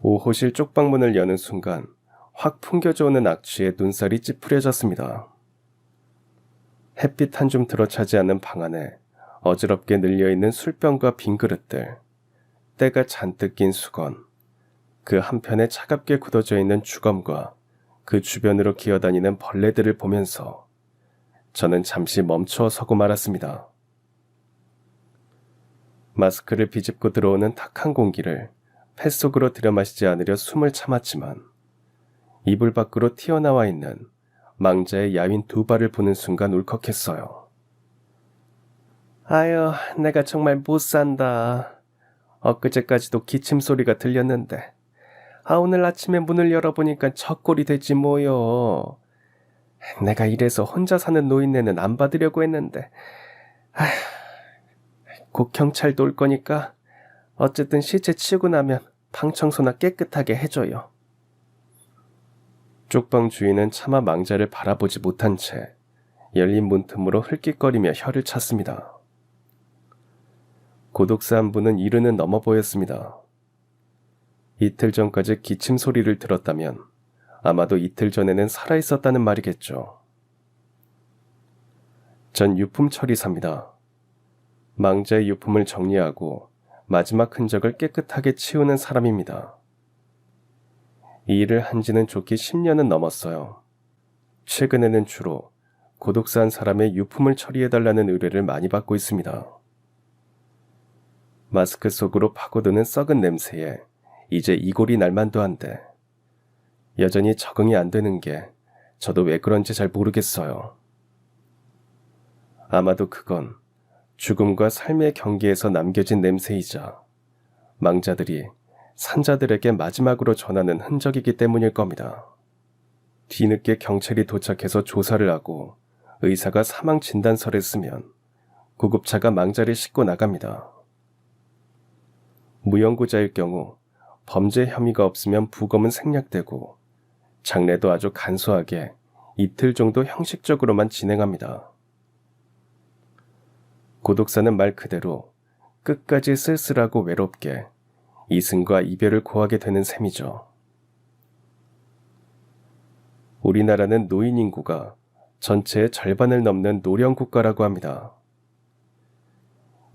오호실 쪽방문을 여는 순간 확 풍겨져 오는 악취에 눈살이 찌푸려졌습니다. 햇빛 한 줌 들어차지 않는 방 안에 어지럽게 늘려있는 술병과 빈 그릇들, 때가 잔뜩 낀 수건, 그 한편에 차갑게 굳어져 있는 주검과 그 주변으로 기어다니는 벌레들을 보면서 저는 잠시 멈추어 서고 말았습니다. 마스크를 비집고 들어오는 탁한 공기를 폐속으로 들여마시지 않으려 숨을 참았지만 이불 밖으로 튀어나와 있는 망자의 야윈 두 발을 보는 순간 울컥했어요. 아유, 내가 정말 못 산다. 엊그제까지도 기침 소리가 들렸는데 오늘 아침에 문을 열어보니까 젖골이 됐지 뭐요. 내가 이래서 혼자 사는 노인네는 안 받으려고 했는데 곧 경찰도 올 거니까 어쨌든 시체 치우고 나면 방 청소나 깨끗하게 해줘요. 쪽방 주인은 차마 망자를 바라보지 못한 채 열린 문틈으로 흘낏거리며 혀를 찼습니다. 고독사 한 분은 이르는 넘어 보였습니다. 이틀 전까지 기침 소리를 들었다면 아마도 이틀 전에는 살아있었다는 말이겠죠. 전 유품 처리사입니다. 망자의 유품을 정리하고 마지막 흔적을 깨끗하게 치우는 사람입니다. 이 일을 한 지는 좋게 10년은 넘었어요. 최근에는 주로 고독사한 사람의 유품을 처리해달라는 의뢰를 많이 받고 있습니다. 마스크 속으로 파고드는 썩은 냄새에 이제 이골이 날만도 한데 여전히 적응이 안 되는 게 저도 왜 그런지 잘 모르겠어요. 아마도 그건 죽음과 삶의 경계에서 남겨진 냄새이자 망자들이 산자들에게 마지막으로 전하는 흔적이기 때문일 겁니다. 뒤늦게 경찰이 도착해서 조사를 하고 의사가 사망 진단서를 쓰면 구급차가 망자를 싣고 나갑니다. 무연고자일 경우 범죄 혐의가 없으면 부검은 생략되고 장례도 아주 간소하게 이틀 정도 형식적으로만 진행합니다. 고독사는 말 그대로 끝까지 쓸쓸하고 외롭게 이승과 이별을 고하게 되는 셈이죠. 우리나라는 노인 인구가 전체의 절반을 넘는 노령 국가라고 합니다.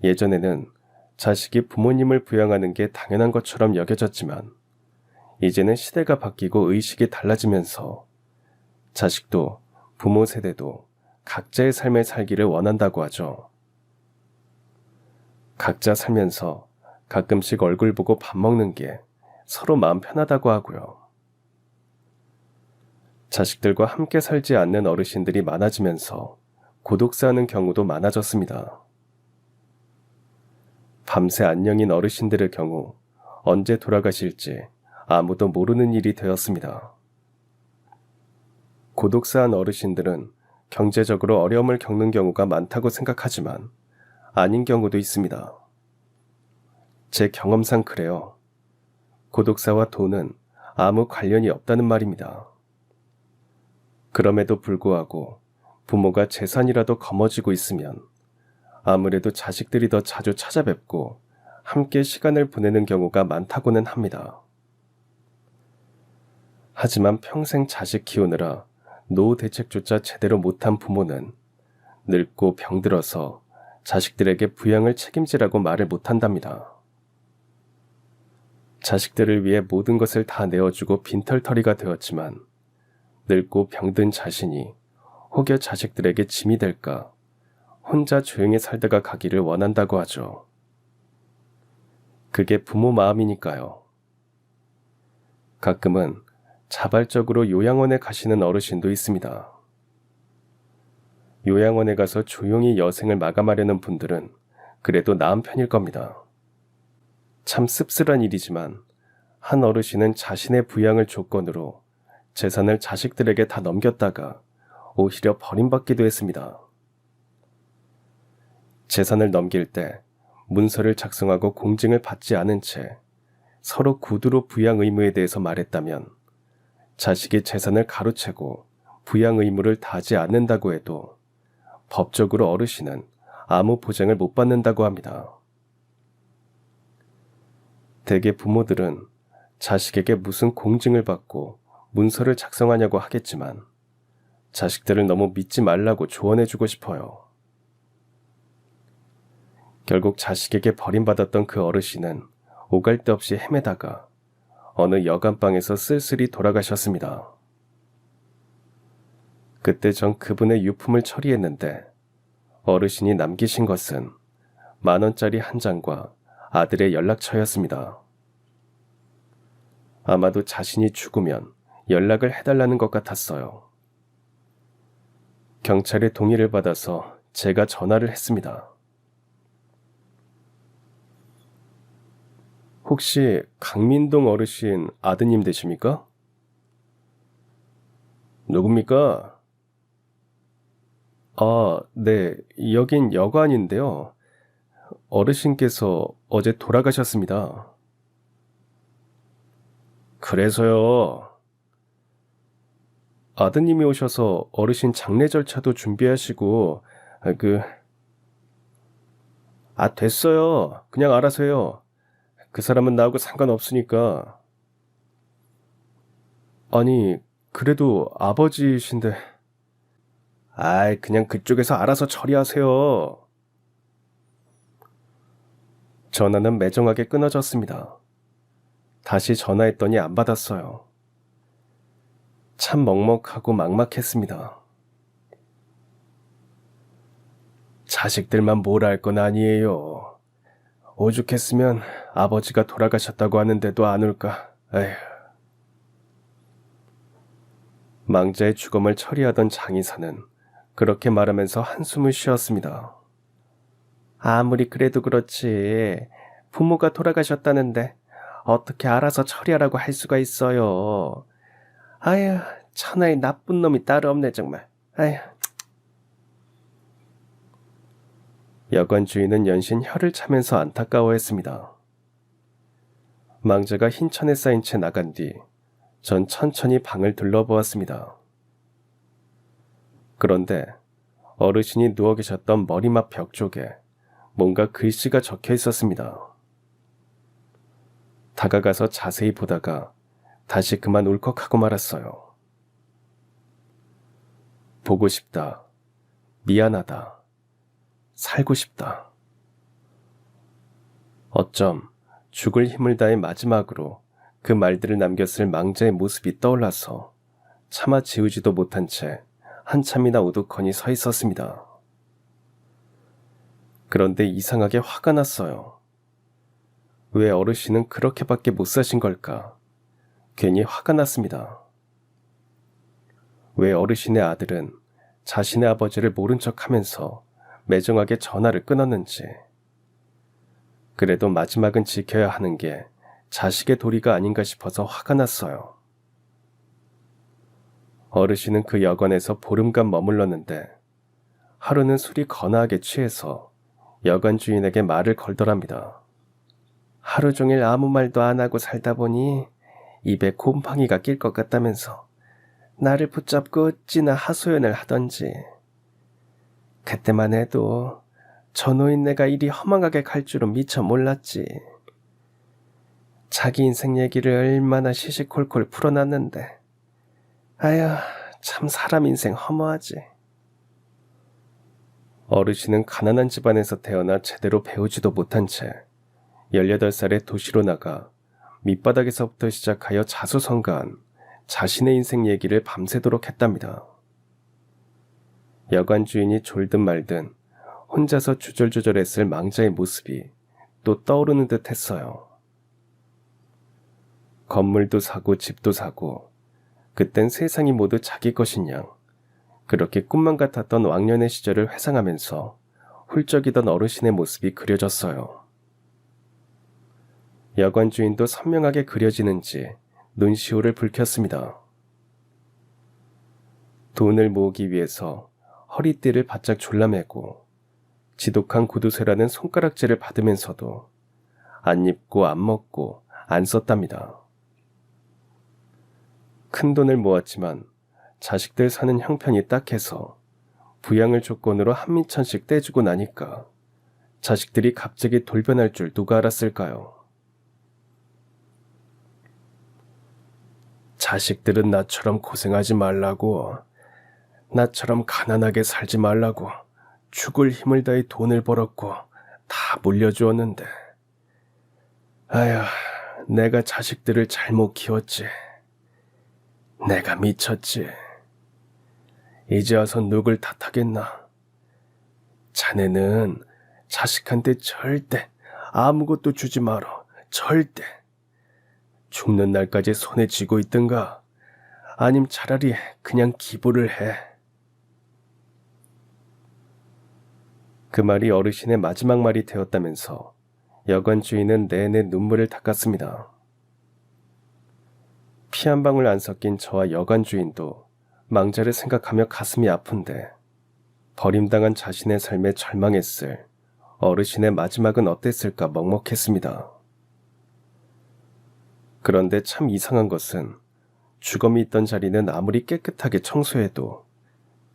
예전에는 자식이 부모님을 부양하는 게 당연한 것처럼 여겨졌지만 이제는 시대가 바뀌고 의식이 달라지면서 자식도 부모 세대도 각자의 삶을 살기를 원한다고 하죠. 각자 살면서 가끔씩 얼굴 보고 밥 먹는 게 서로 마음 편하다고 하고요. 자식들과 함께 살지 않는 어르신들이 많아지면서 고독사하는 경우도 많아졌습니다. 밤새 안녕인 어르신들의 경우 언제 돌아가실지 아무도 모르는 일이 되었습니다. 고독사한 어르신들은 경제적으로 어려움을 겪는 경우가 많다고 생각하지만 아닌 경우도 있습니다. 제 경험상 그래요. 고독사와 돈은 아무 관련이 없다는 말입니다. 그럼에도 불구하고 부모가 재산이라도 거머쥐고 있으면 아무래도 자식들이 더 자주 찾아뵙고 함께 시간을 보내는 경우가 많다고는 합니다. 하지만 평생 자식 키우느라 노후 대책조차 제대로 못한 부모는 늙고 병들어서 자식들에게 부양을 책임지라고 말을 못한답니다. 자식들을 위해 모든 것을 다 내어주고 빈털터리가 되었지만 늙고 병든 자신이 혹여 자식들에게 짐이 될까 혼자 조용히 살다가 가기를 원한다고 하죠. 그게 부모 마음이니까요. 가끔은 자발적으로 요양원에 가시는 어르신도 있습니다. 요양원에 가서 조용히 여생을 마감하려는 분들은 그래도 나은 편일 겁니다. 참 씁쓸한 일이지만 한 어르신은 자신의 부양을 조건으로 재산을 자식들에게 다 넘겼다가 오히려 버림받기도 했습니다. 재산을 넘길 때 문서를 작성하고 공증을 받지 않은 채 서로 구두로 부양 의무에 대해서 말했다면 자식이 재산을 가로채고 부양 의무를 다하지 않는다고 해도 법적으로 어르신은 아무 보장을 못 받는다고 합니다. 대개 부모들은 자식에게 무슨 공증을 받고 문서를 작성하냐고 하겠지만 자식들을 너무 믿지 말라고 조언해주고 싶어요. 결국 자식에게 버림받았던 그 어르신은 오갈 데 없이 헤매다가 어느 여간방에서 쓸쓸히 돌아가셨습니다. 그때 전 그분의 유품을 처리했는데 어르신이 남기신 것은 10,000원짜리 한 장과 아들의 연락처였습니다. 아마도 자신이 죽으면 연락을 해달라는 것 같았어요. 경찰의 동의를 받아서 제가 전화를 했습니다. 혹시 강민동 어르신 아드님 되십니까? 누굽니까? 아, 네. 여긴 여관인데요. 어르신께서 어제 돌아가셨습니다. 그래서요. 아드님이 오셔서 어르신 장례 절차도 준비하시고, 됐어요. 그냥 알아서 해요. 그 사람은 나하고 상관없으니까. 아니, 그래도 아버지신데. 그냥 그쪽에서 알아서 처리하세요. 전화는 매정하게 끊어졌습니다. 다시 전화했더니 안 받았어요. 참 먹먹하고 막막했습니다. 자식들만 뭘 알 건 아니에요. 오죽했으면 아버지가 돌아가셨다고 하는데도 안 올까. 에휴. 망자의 죽음을 처리하던 장의사는 그렇게 말하면서 한숨을 쉬었습니다. 아무리 그래도 그렇지. 부모가 돌아가셨다는데 어떻게 알아서 처리하라고 할 수가 있어요. 아휴, 천하의 나쁜 놈이 따로 없네 정말. 아휴. 여관 주인은 연신 혀를 차면서 안타까워했습니다. 망자가 흰 천에 쌓인 채 나간 뒤 전 천천히 방을 둘러보았습니다. 그런데 어르신이 누워 계셨던 머리맡 벽 쪽에 뭔가 글씨가 적혀 있었습니다. 다가가서 자세히 보다가 다시 그만 울컥하고 말았어요. 보고 싶다. 미안하다. 살고 싶다. 어쩜 죽을 힘을 다해 마지막으로 그 말들을 남겼을 망자의 모습이 떠올라서 차마 지우지도 못한 채 한참이나 우두커니 서 있었습니다. 그런데 이상하게 화가 났어요. 왜 어르신은 그렇게밖에 못 사신 걸까? 괜히 화가 났습니다. 왜 어르신의 아들은 자신의 아버지를 모른 척하면서 매정하게 전화를 끊었는지. 그래도 마지막은 지켜야 하는 게 자식의 도리가 아닌가 싶어서 화가 났어요. 어르신은 그 여관에서 보름간 머물렀는데 하루는 술이 거나하게 취해서 여관 주인에게 말을 걸더랍니다. 하루 종일 아무 말도 안 하고 살다 보니 입에 곰팡이가 낄 것 같다면서 나를 붙잡고 어찌나 하소연을 하던지. 그때만 해도 저 노인네가 이리 허망하게 갈 줄은 미처 몰랐지. 자기 인생 얘기를 얼마나 시시콜콜 풀어놨는데. 아휴, 참 사람 인생 허무하지. 어르신은 가난한 집안에서 태어나 제대로 배우지도 못한 채 18살에 도시로 나가 밑바닥에서부터 시작하여 자수성가한 자신의 인생 얘기를 밤새도록 했답니다. 여관 주인이 졸든 말든 혼자서 주절주절했을 망자의 모습이 또 떠오르는 듯 했어요. 건물도 사고 집도 사고 그땐 세상이 모두 자기 것인 양 그렇게 꿈만 같았던 왕년의 시절을 회상하면서 훌쩍이던 어르신의 모습이 그려졌어요. 여관 주인도 선명하게 그려지는지 눈시울을 붉혔습니다. 돈을 모으기 위해서 허리띠를 바짝 졸라매고 지독한 구두쇠라는 손가락질을 받으면서도 안 입고 안 먹고 안 썼답니다. 큰 돈을 모았지만 자식들 사는 형편이 딱해서 부양을 조건으로 10,000씩 떼주고 나니까 자식들이 갑자기 돌변할 줄 누가 알았을까요? 자식들은 나처럼 고생하지 말라고, 나처럼 가난하게 살지 말라고 죽을 힘을 다해 돈을 벌었고 다 물려주었는데, 아휴, 내가 자식들을 잘못 키웠지. 내가 미쳤지. 이제 와서 누굴 탓하겠나. 자네는 자식한테 절대 아무것도 주지 마라. 절대. 죽는 날까지 손에 쥐고 있든가, 아님 차라리 그냥 기부를 해. 그 말이 어르신의 마지막 말이 되었다면서 여관 주인은 내내 눈물을 닦았습니다. 피 한 방울 안 섞인 저와 여관 주인도 망자를 생각하며 가슴이 아픈데, 버림당한 자신의 삶에 절망했을 어르신의 마지막은 어땠을까 먹먹했습니다. 그런데 참 이상한 것은 주검이 있던 자리는 아무리 깨끗하게 청소해도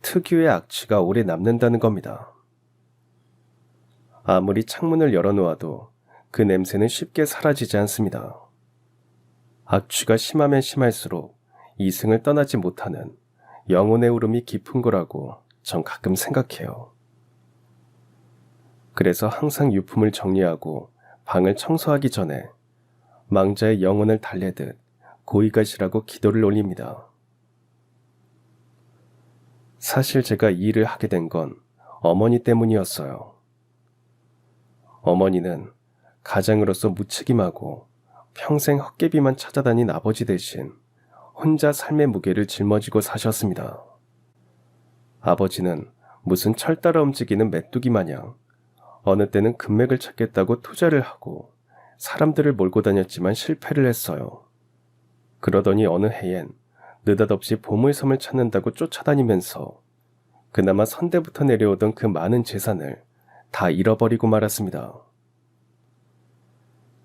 특유의 악취가 오래 남는다는 겁니다. 아무리 창문을 열어놓아도 그 냄새는 쉽게 사라지지 않습니다. 악취가 심하면 심할수록 이승을 떠나지 못하는 영혼의 울음이 깊은 거라고 전 가끔 생각해요. 그래서 항상 유품을 정리하고 방을 청소하기 전에 망자의 영혼을 달래듯 고이가시라고 기도를 올립니다. 사실 제가 이 일을 하게 된 건 어머니 때문이었어요. 어머니는 가장으로서 무책임하고 평생 헛개비만 찾아다닌 아버지 대신 혼자 삶의 무게를 짊어지고 사셨습니다. 아버지는 무슨 철 따라 움직이는 메뚜기 마냥 어느 때는 금맥을 찾겠다고 투자를 하고 사람들을 몰고 다녔지만 실패를 했어요. 그러더니 어느 해엔 느닷없이 보물섬을 찾는다고 쫓아다니면서 그나마 선대부터 내려오던 그 많은 재산을 다 잃어버리고 말았습니다.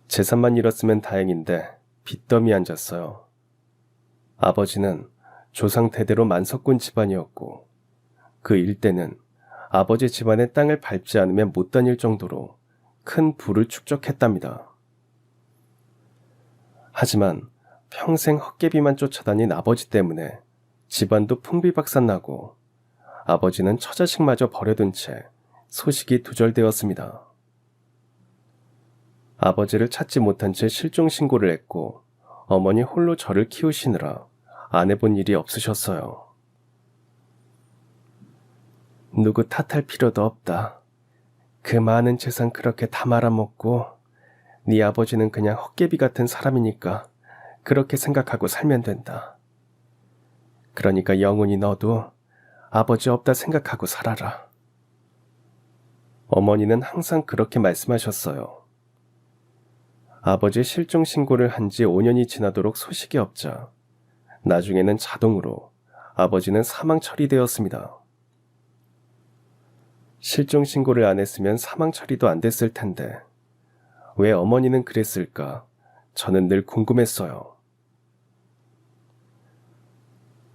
재산만 잃었으면 다행인데 빚더미 앉았어요. 아버지는 조상 대대로 만석군 집안이었고 그 일대는 아버지 집안의 땅을 밟지 않으면 못 다닐 정도로 큰 부를 축적했답니다. 하지만 평생 헛개비만 쫓아다닌 아버지 때문에 집안도 풍비박산나고 아버지는 처자식마저 버려둔 채 소식이 두절되었습니다. 아버지를 찾지 못한 채 실종신고를 했고 어머니 홀로 저를 키우시느라 안 해본 일이 없으셨어요. 누구 탓할 필요도 없다. 그 많은 재산 그렇게 다 말아먹고 네 아버지는 그냥 헛개비 같은 사람이니까 그렇게 생각하고 살면 된다. 그러니까 영훈이 너도 아버지 없다 생각하고 살아라. 어머니는 항상 그렇게 말씀하셨어요. 아버지 실종 신고를 한 지 5년이 지나도록 소식이 없자 나중에는 자동으로 아버지는 사망 처리되었습니다. 실종 신고를 안 했으면 사망 처리도 안 됐을 텐데 왜 어머니는 그랬을까 저는 늘 궁금했어요.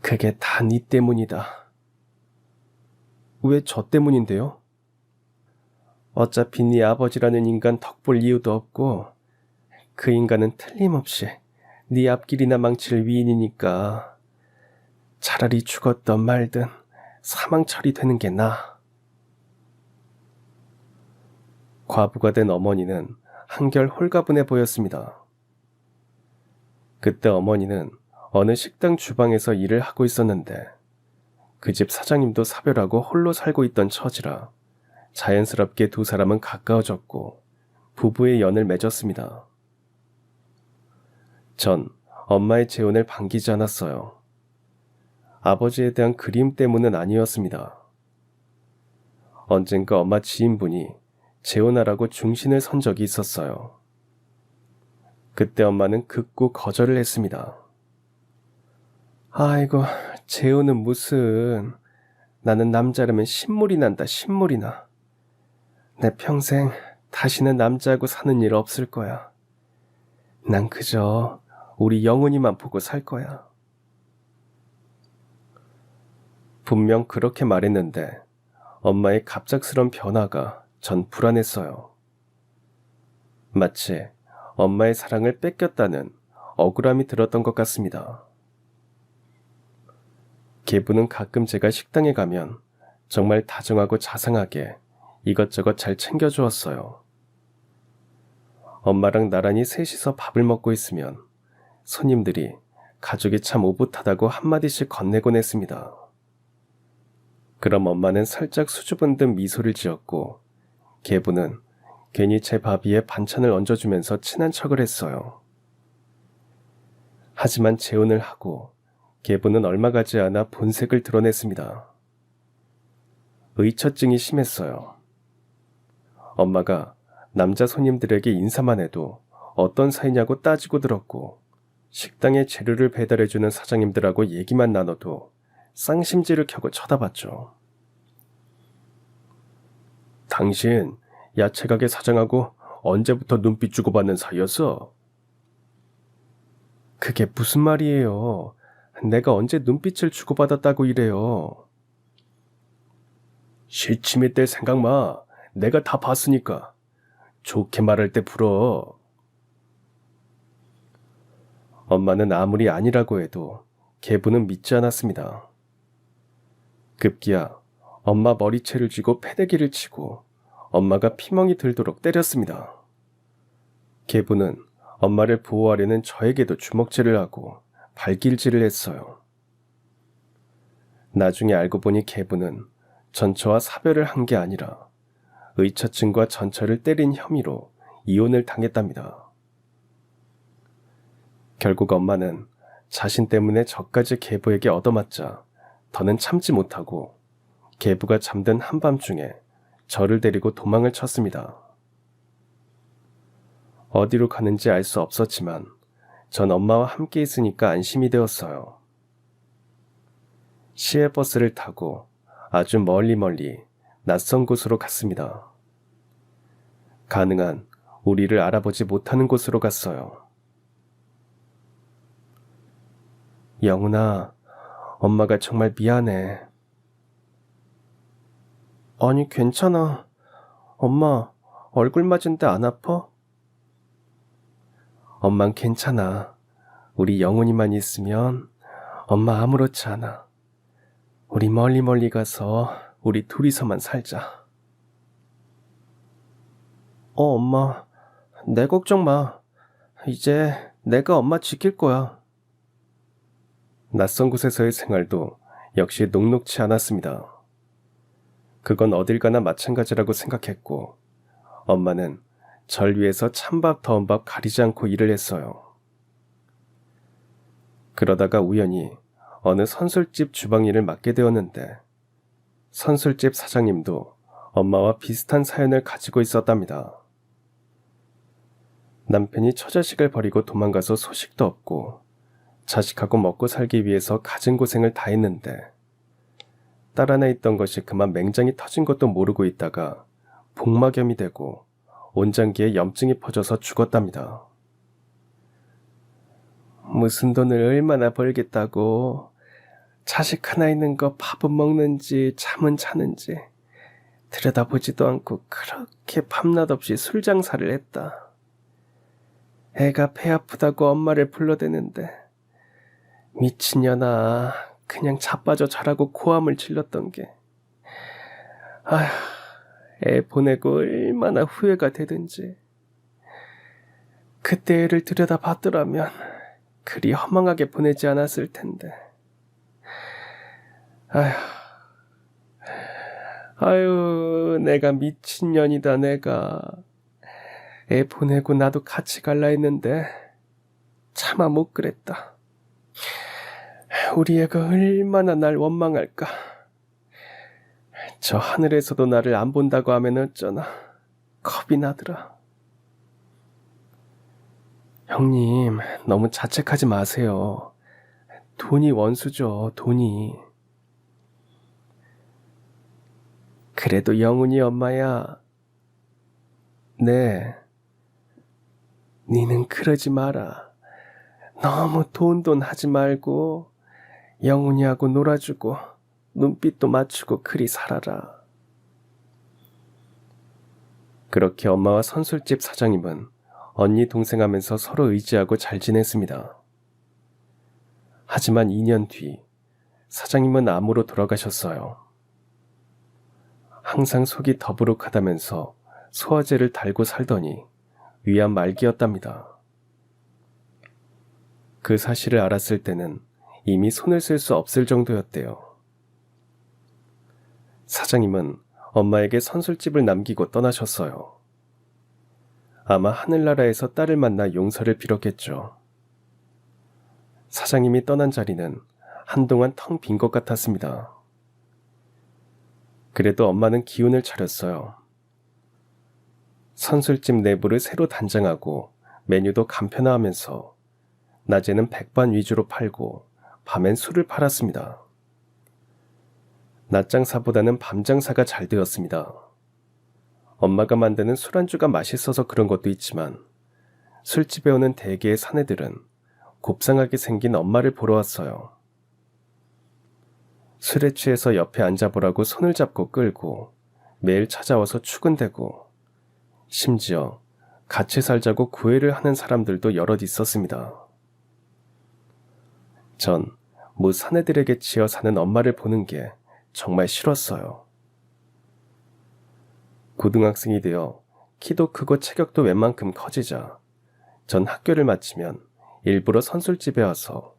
그게 다 네 때문이다. 왜 저 때문인데요? 어차피 네 아버지라는 인간 덕볼 이유도 없고 그 인간은 틀림없이 네 앞길이나 망칠 위인이니까 차라리 죽었던 말든 사망 처리되는 게 나아. 과부가 된 어머니는 한결 홀가분해 보였습니다. 그때 어머니는 어느 식당 주방에서 일을 하고 있었는데 그 집 사장님도 사별하고 홀로 살고 있던 처지라 자연스럽게 두 사람은 가까워졌고 부부의 연을 맺었습니다. 전 엄마의 재혼을 반기지 않았어요. 아버지에 대한 그리움 때문은 아니었습니다. 언젠가 엄마 지인분이 재혼하라고 중신을 선 적이 있었어요. 그때 엄마는 극구 거절을 했습니다. 아이고, 재혼은 무슨. 나는 남자라면 신물이 난다, 신물이 나. 내 평생 다시는 남자하고 사는 일 없을 거야. 난 그저 우리 영훈이만 보고 살 거야. 분명 그렇게 말했는데 엄마의 갑작스런 변화가 전 불안했어요. 마치 엄마의 사랑을 뺏겼다는 억울함이 들었던 것 같습니다. 계부는 가끔 제가 식당에 가면 정말 다정하고 자상하게 이것저것 잘 챙겨주었어요. 엄마랑 나란히 셋이서 밥을 먹고 있으면 손님들이 가족이 참 오붓하다고 한마디씩 건네곤 했습니다. 그럼 엄마는 살짝 수줍은 듯 미소를 지었고 계부는 괜히 제 밥 위에 반찬을 얹어주면서 친한 척을 했어요. 하지만 재혼을 하고 계부는 얼마 가지 않아 본색을 드러냈습니다. 의처증이 심했어요. 엄마가 남자 손님들에게 인사만 해도 어떤 사이냐고 따지고 들었고 식당에 재료를 배달해주는 사장님들하고 얘기만 나눠도 쌍심지를 켜고 쳐다봤죠. 당신 야채가게 사장하고 언제부터 눈빛 주고받는 사이였어? 그게 무슨 말이에요? 내가 언제 눈빛을 주고받았다고 이래요? 시치미 때 생각 마. 내가 다 봤으니까. 좋게 말할 때 불어. 엄마는 아무리 아니라고 해도 계부는 믿지 않았습니다. 급기야 엄마 머리채를 쥐고 패대기를 치고 엄마가 피멍이 들도록 때렸습니다. 계부는 엄마를 보호하려는 저에게도 주먹질을 하고 발길질을 했어요. 나중에 알고 보니 계부는 전처와 사별을 한 게 아니라 의처증과 전처를 때린 혐의로 이혼을 당했답니다. 결국 엄마는 자신 때문에 저까지 계부에게 얻어맞자 더는 참지 못하고 계부가 잠든 한밤중에 저를 데리고 도망을 쳤습니다. 어디로 가는지 알 수 없었지만 전 엄마와 함께 있으니까 안심이 되었어요. 시외버스를 타고 아주 멀리 낯선 곳으로 갔습니다. 가능한 우리를 알아보지 못하는 곳으로 갔어요. 영훈아, 엄마가 정말 미안해. 아니, 괜찮아. 엄마, 얼굴 맞은데 안 아파? 엄만 괜찮아. 우리 영훈이만 있으면 엄마 아무렇지 않아. 우리 멀리 가서 우리 둘이서만 살자. 엄마, 내 걱정 마. 이제 내가 엄마 지킬 거야. 낯선 곳에서의 생활도 역시 녹록치 않았습니다. 그건 어딜 가나 마찬가지라고 생각했고 엄마는 절 위해서 찬밥 더운 밥 가리지 않고 일을 했어요. 그러다가 우연히 어느 선술집 주방일을 맡게 되었는데 선술집 사장님도 엄마와 비슷한 사연을 가지고 있었답니다. 남편이 처자식을 버리고 도망가서 소식도 없고 자식하고 먹고 살기 위해서 갖은 고생을 다 했는데 딸 하나 있던 것이 그만 맹장이 터진 것도 모르고 있다가 복막염이 되고 온장기에 염증이 퍼져서 죽었답니다. 무슨 돈을 얼마나 벌겠다고 자식 하나 있는 거 밥은 먹는지 잠은 자는지 들여다보지도 않고 그렇게 밤낮 없이 술 장사를 했다. 애가 배 아프다고 엄마를 불러대는데 미친년아 그냥 자빠져 자라고 고함을 질렀던 게 아휴 애 보내고 얼마나 후회가 되든지 그때 애를 들여다봤더라면 그리 허망하게 보내지 않았을 텐데 아유 내가 미친년이다. 내가 애 보내고 나도 같이 갈라 했는데 차마 못 그랬다. 우리 애가 얼마나 날 원망할까. 저 하늘에서도 나를 안 본다고 하면 어쩌나 겁이 나더라. 형님 너무 자책하지 마세요. 돈이 원수죠. 돈이. 그래도 영훈이 엄마야. 네. 니는 그러지 마라. 너무 돈 하지 말고 영훈이하고 놀아주고 눈빛도 맞추고 그리 살아라. 그렇게 엄마와 선술집 사장님은 언니 동생 하면서 서로 의지하고 잘 지냈습니다. 하지만 2년 뒤 사장님은 암으로 돌아가셨어요. 항상 속이 더부룩하다면서 소화제를 달고 살더니 위암 말기였답니다. 그 사실을 알았을 때는 이미 손을 쓸 수 없을 정도였대요. 사장님은 엄마에게 선술집을 남기고 떠나셨어요. 아마 하늘나라에서 딸을 만나 용서를 빌었겠죠. 사장님이 떠난 자리는 한동안 텅 빈 것 같았습니다. 그래도 엄마는 기운을 차렸어요. 선술집 내부를 새로 단장하고 메뉴도 간편화하면서 낮에는 백반 위주로 팔고 밤엔 술을 팔았습니다. 낮장사보다는 밤장사가 잘 되었습니다. 엄마가 만드는 술안주가 맛있어서 그런 것도 있지만 술집에 오는 대개의 사내들은 곱상하게 생긴 엄마를 보러 왔어요. 술에 취해서 옆에 앉아보라고 손을 잡고 끌고 매일 찾아와서 축은대고 심지어 같이 살자고 구애를 하는 사람들도 여럿 있었습니다. 전 모 사내들에게 지어 사는 엄마를 보는 게 정말 싫었어요. 고등학생이 되어 키도 크고 체격도 웬만큼 커지자 전 학교를 마치면 일부러 선술집에 와서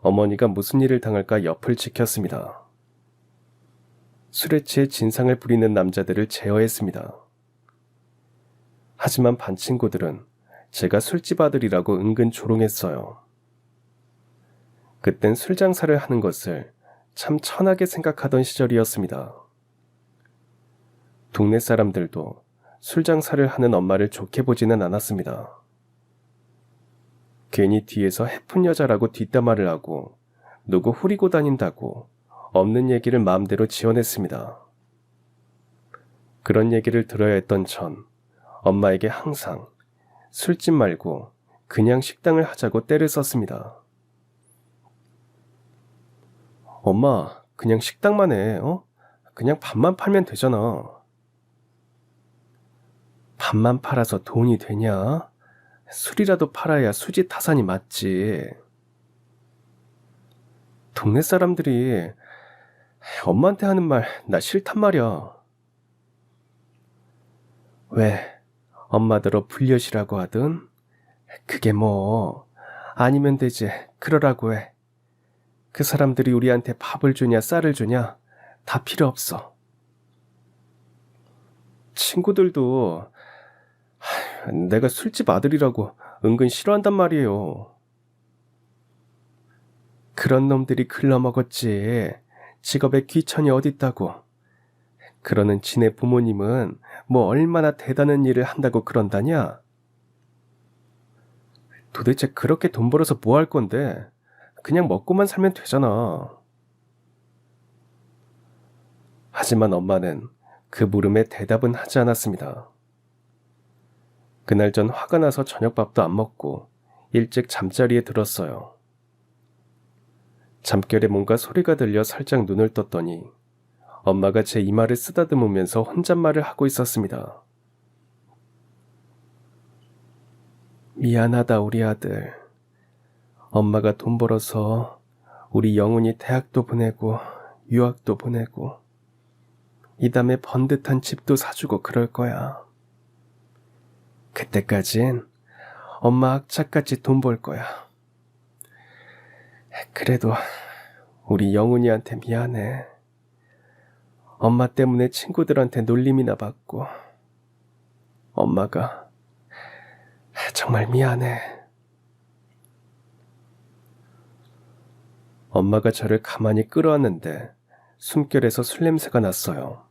어머니가 무슨 일을 당할까 옆을 지켰습니다. 술에 취해 진상을 부리는 남자들을 제어했습니다. 하지만 반 친구들은 제가 술집 아들이라고 은근 조롱했어요. 그땐 술 장사를 하는 것을 참 천하게 생각하던 시절이었습니다. 동네 사람들도 술 장사를 하는 엄마를 좋게 보지는 않았습니다. 괜히 뒤에서 해픈 여자라고 뒷담화를 하고 누구 후리고 다닌다고 없는 얘기를 마음대로 지어냈습니다. 그런 얘기를 들어야 했던 전 엄마에게 항상 술집 말고 그냥 식당을 하자고 떼를 썼습니다. 엄마, 그냥 식당만 해, 그냥 밥만 팔면 되잖아. 밥만 팔아서 돈이 되냐? 술이라도 팔아야 수지 타산이 맞지. 동네 사람들이 엄마한테 하는 말 나 싫단 말이야. 왜 엄마더러 불려시라고 하든 그게 뭐 아니면 되지 그러라고 해. 그 사람들이 우리한테 밥을 주냐 쌀을 주냐 다 필요 없어. 친구들도 내가 술집 아들이라고 은근 싫어한단 말이에요. 그런 놈들이 글러먹었지 직업에 귀천이 어딨다고. 그러는 지네 부모님은 뭐 얼마나 대단한 일을 한다고 그런다냐? 도대체 그렇게 돈 벌어서 뭐 할 건데? 그냥 먹고만 살면 되잖아. 하지만 엄마는 그 물음에 대답은 하지 않았습니다. 그날 전 화가 나서 저녁밥도 안 먹고 일찍 잠자리에 들었어요. 잠결에 뭔가 소리가 들려 살짝 눈을 떴더니 엄마가 제 이마를 쓰다듬으면서 혼잣말을 하고 있었습니다. 미안하다 우리 아들. 엄마가 돈 벌어서 우리 영훈이 대학도 보내고 유학도 보내고 이 다음에 번듯한 집도 사주고 그럴 거야. 그때까진 엄마 악착같이 돈 벌 거야. 그래도 우리 영훈이한테 미안해. 엄마 때문에 친구들한테 놀림이나 받고 엄마가 정말 미안해. 엄마가 저를 가만히 끌어안는데 숨결에서 술 냄새가 났어요.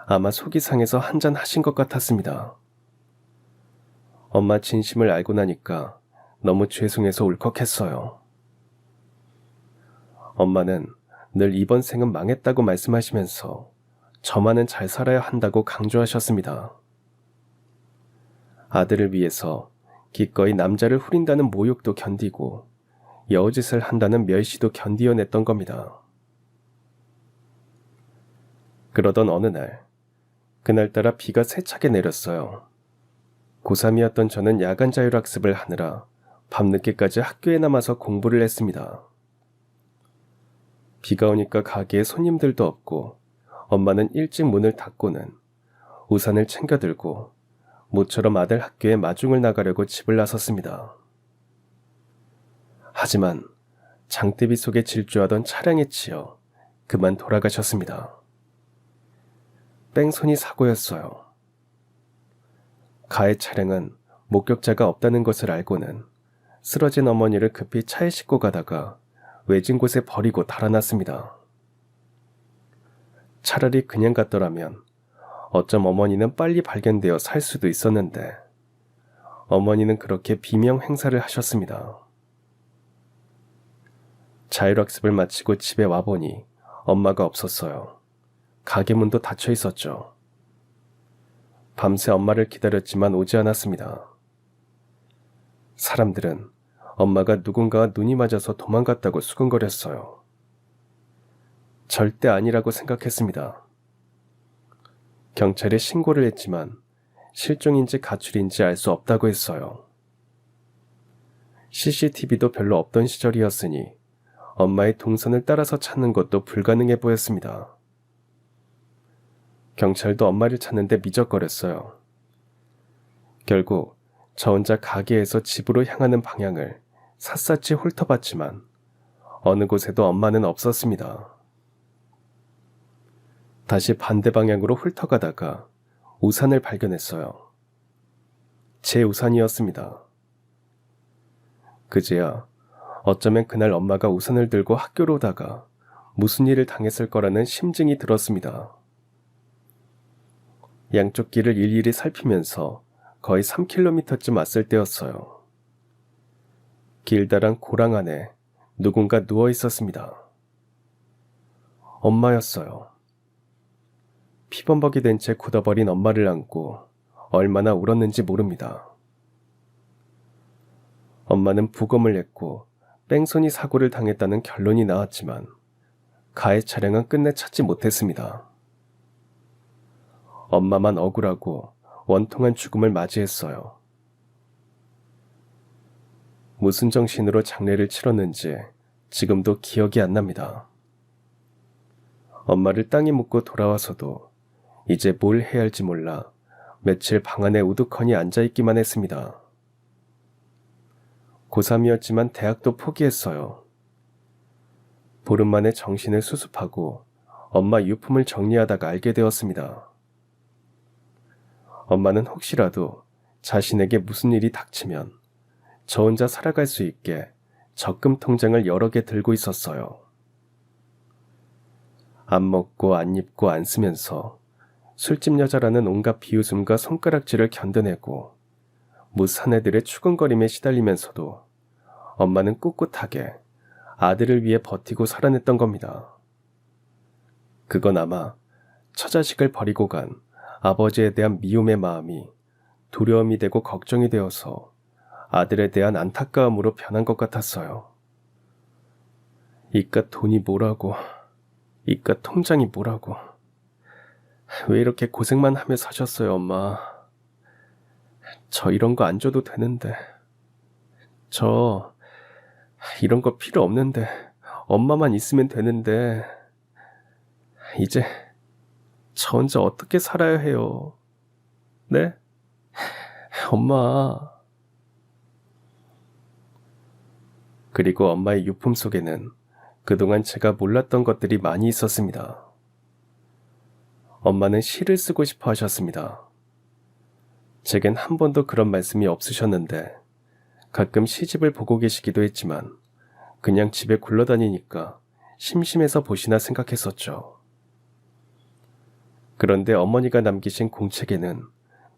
아마 속이 상해서 한잔 하신 것 같았습니다. 엄마 진심을 알고 나니까 너무 죄송해서 울컥했어요. 엄마는 늘 이번 생은 망했다고 말씀하시면서 저만은 잘 살아야 한다고 강조하셨습니다. 아들을 위해서 기꺼이 남자를 후린다는 모욕도 견디고 여우짓을 한다는 멸시도 견디어냈던 겁니다. 그러던 어느 날, 그날따라 비가 세차게 내렸어요. 고3이었던 저는 야간 자율학습을 하느라 밤늦게까지 학교에 남아서 공부를 했습니다. 비가 오니까 가게에 손님들도 없고 엄마는 일찍 문을 닫고는 우산을 챙겨 들고 모처럼 아들 학교에 마중을 나가려고 집을 나섰습니다. 하지만 장대비 속에 질주하던 차량에 치여 그만 돌아가셨습니다. 뺑소니 사고였어요. 가해 차량은 목격자가 없다는 것을 알고는 쓰러진 어머니를 급히 차에 싣고 가다가 외진 곳에 버리고 달아났습니다. 차라리 그냥 갔더라면 어쩜 어머니는 빨리 발견되어 살 수도 있었는데 어머니는 그렇게 비명 행사를 하셨습니다. 자율학습을 마치고 집에 와보니 엄마가 없었어요. 가게 문도 닫혀 있었죠. 밤새 엄마를 기다렸지만 오지 않았습니다. 사람들은 엄마가 누군가와 눈이 맞아서 도망갔다고 수근거렸어요. 절대 아니라고 생각했습니다. 경찰에 신고를 했지만 실종인지 가출인지 알 수 없다고 했어요. CCTV도 별로 없던 시절이었으니 엄마의 동선을 따라서 찾는 것도 불가능해 보였습니다. 경찰도 엄마를 찾는데 미적거렸어요. 결국 저 혼자 가게에서 집으로 향하는 방향을 샅샅이 훑어봤지만 어느 곳에도 엄마는 없었습니다. 다시 반대 방향으로 훑어가다가 우산을 발견했어요. 제 우산이었습니다. 그제야 어쩌면 그날 엄마가 우산을 들고 학교로 오다가 무슨 일을 당했을 거라는 심증이 들었습니다. 양쪽 길을 일일이 살피면서 거의 3km쯤 왔을 때였어요. 길다란 고랑 안에 누군가 누워 있었습니다. 엄마였어요. 피범벅이 된 채 굳어버린 엄마를 안고 얼마나 울었는지 모릅니다. 엄마는 부검을 했고 뺑소니 사고를 당했다는 결론이 나왔지만 가해 차량은 끝내 찾지 못했습니다. 엄마만 억울하고 원통한 죽음을 맞이했어요. 무슨 정신으로 장례를 치렀는지 지금도 기억이 안 납니다. 엄마를 땅에 묻고 돌아와서도 이제 뭘 해야 할지 몰라 며칠 방 안에 우두커니 앉아있기만 했습니다. 고3이었지만 대학도 포기했어요. 보름 만에 정신을 수습하고 엄마 유품을 정리하다가 알게 되었습니다. 엄마는 혹시라도 자신에게 무슨 일이 닥치면 저 혼자 살아갈 수 있게 적금 통장을 여러 개 들고 있었어요. 안 먹고 안 입고 안 쓰면서 술집 여자라는 온갖 비웃음과 손가락질을 견뎌내고 무사내들의 추궁거림에 시달리면서도 엄마는 꿋꿋하게 아들을 위해 버티고 살아냈던 겁니다. 그건 아마 처자식을 버리고 간 아버지에 대한 미움의 마음이 두려움이 되고 걱정이 되어서 아들에 대한 안타까움으로 변한 것 같았어요. 이깟 돈이 뭐라고, 이깟 통장이 뭐라고. 왜 이렇게 고생만 하며 사셨어요, 엄마. 저 이런 거 안 줘도 되는데. 저 이런 거 필요 없는데. 엄마만 있으면 되는데. 이제 저 혼자 어떻게 살아야 해요? 네? 엄마. 그리고 엄마의 유품 속에는 그동안 제가 몰랐던 것들이 많이 있었습니다. 엄마는 시를 쓰고 싶어 하셨습니다. 제겐 한 번도 그런 말씀이 없으셨는데 가끔 시집을 보고 계시기도 했지만 그냥 집에 굴러다니니까 심심해서 보시나 생각했었죠. 그런데 어머니가 남기신 공책에는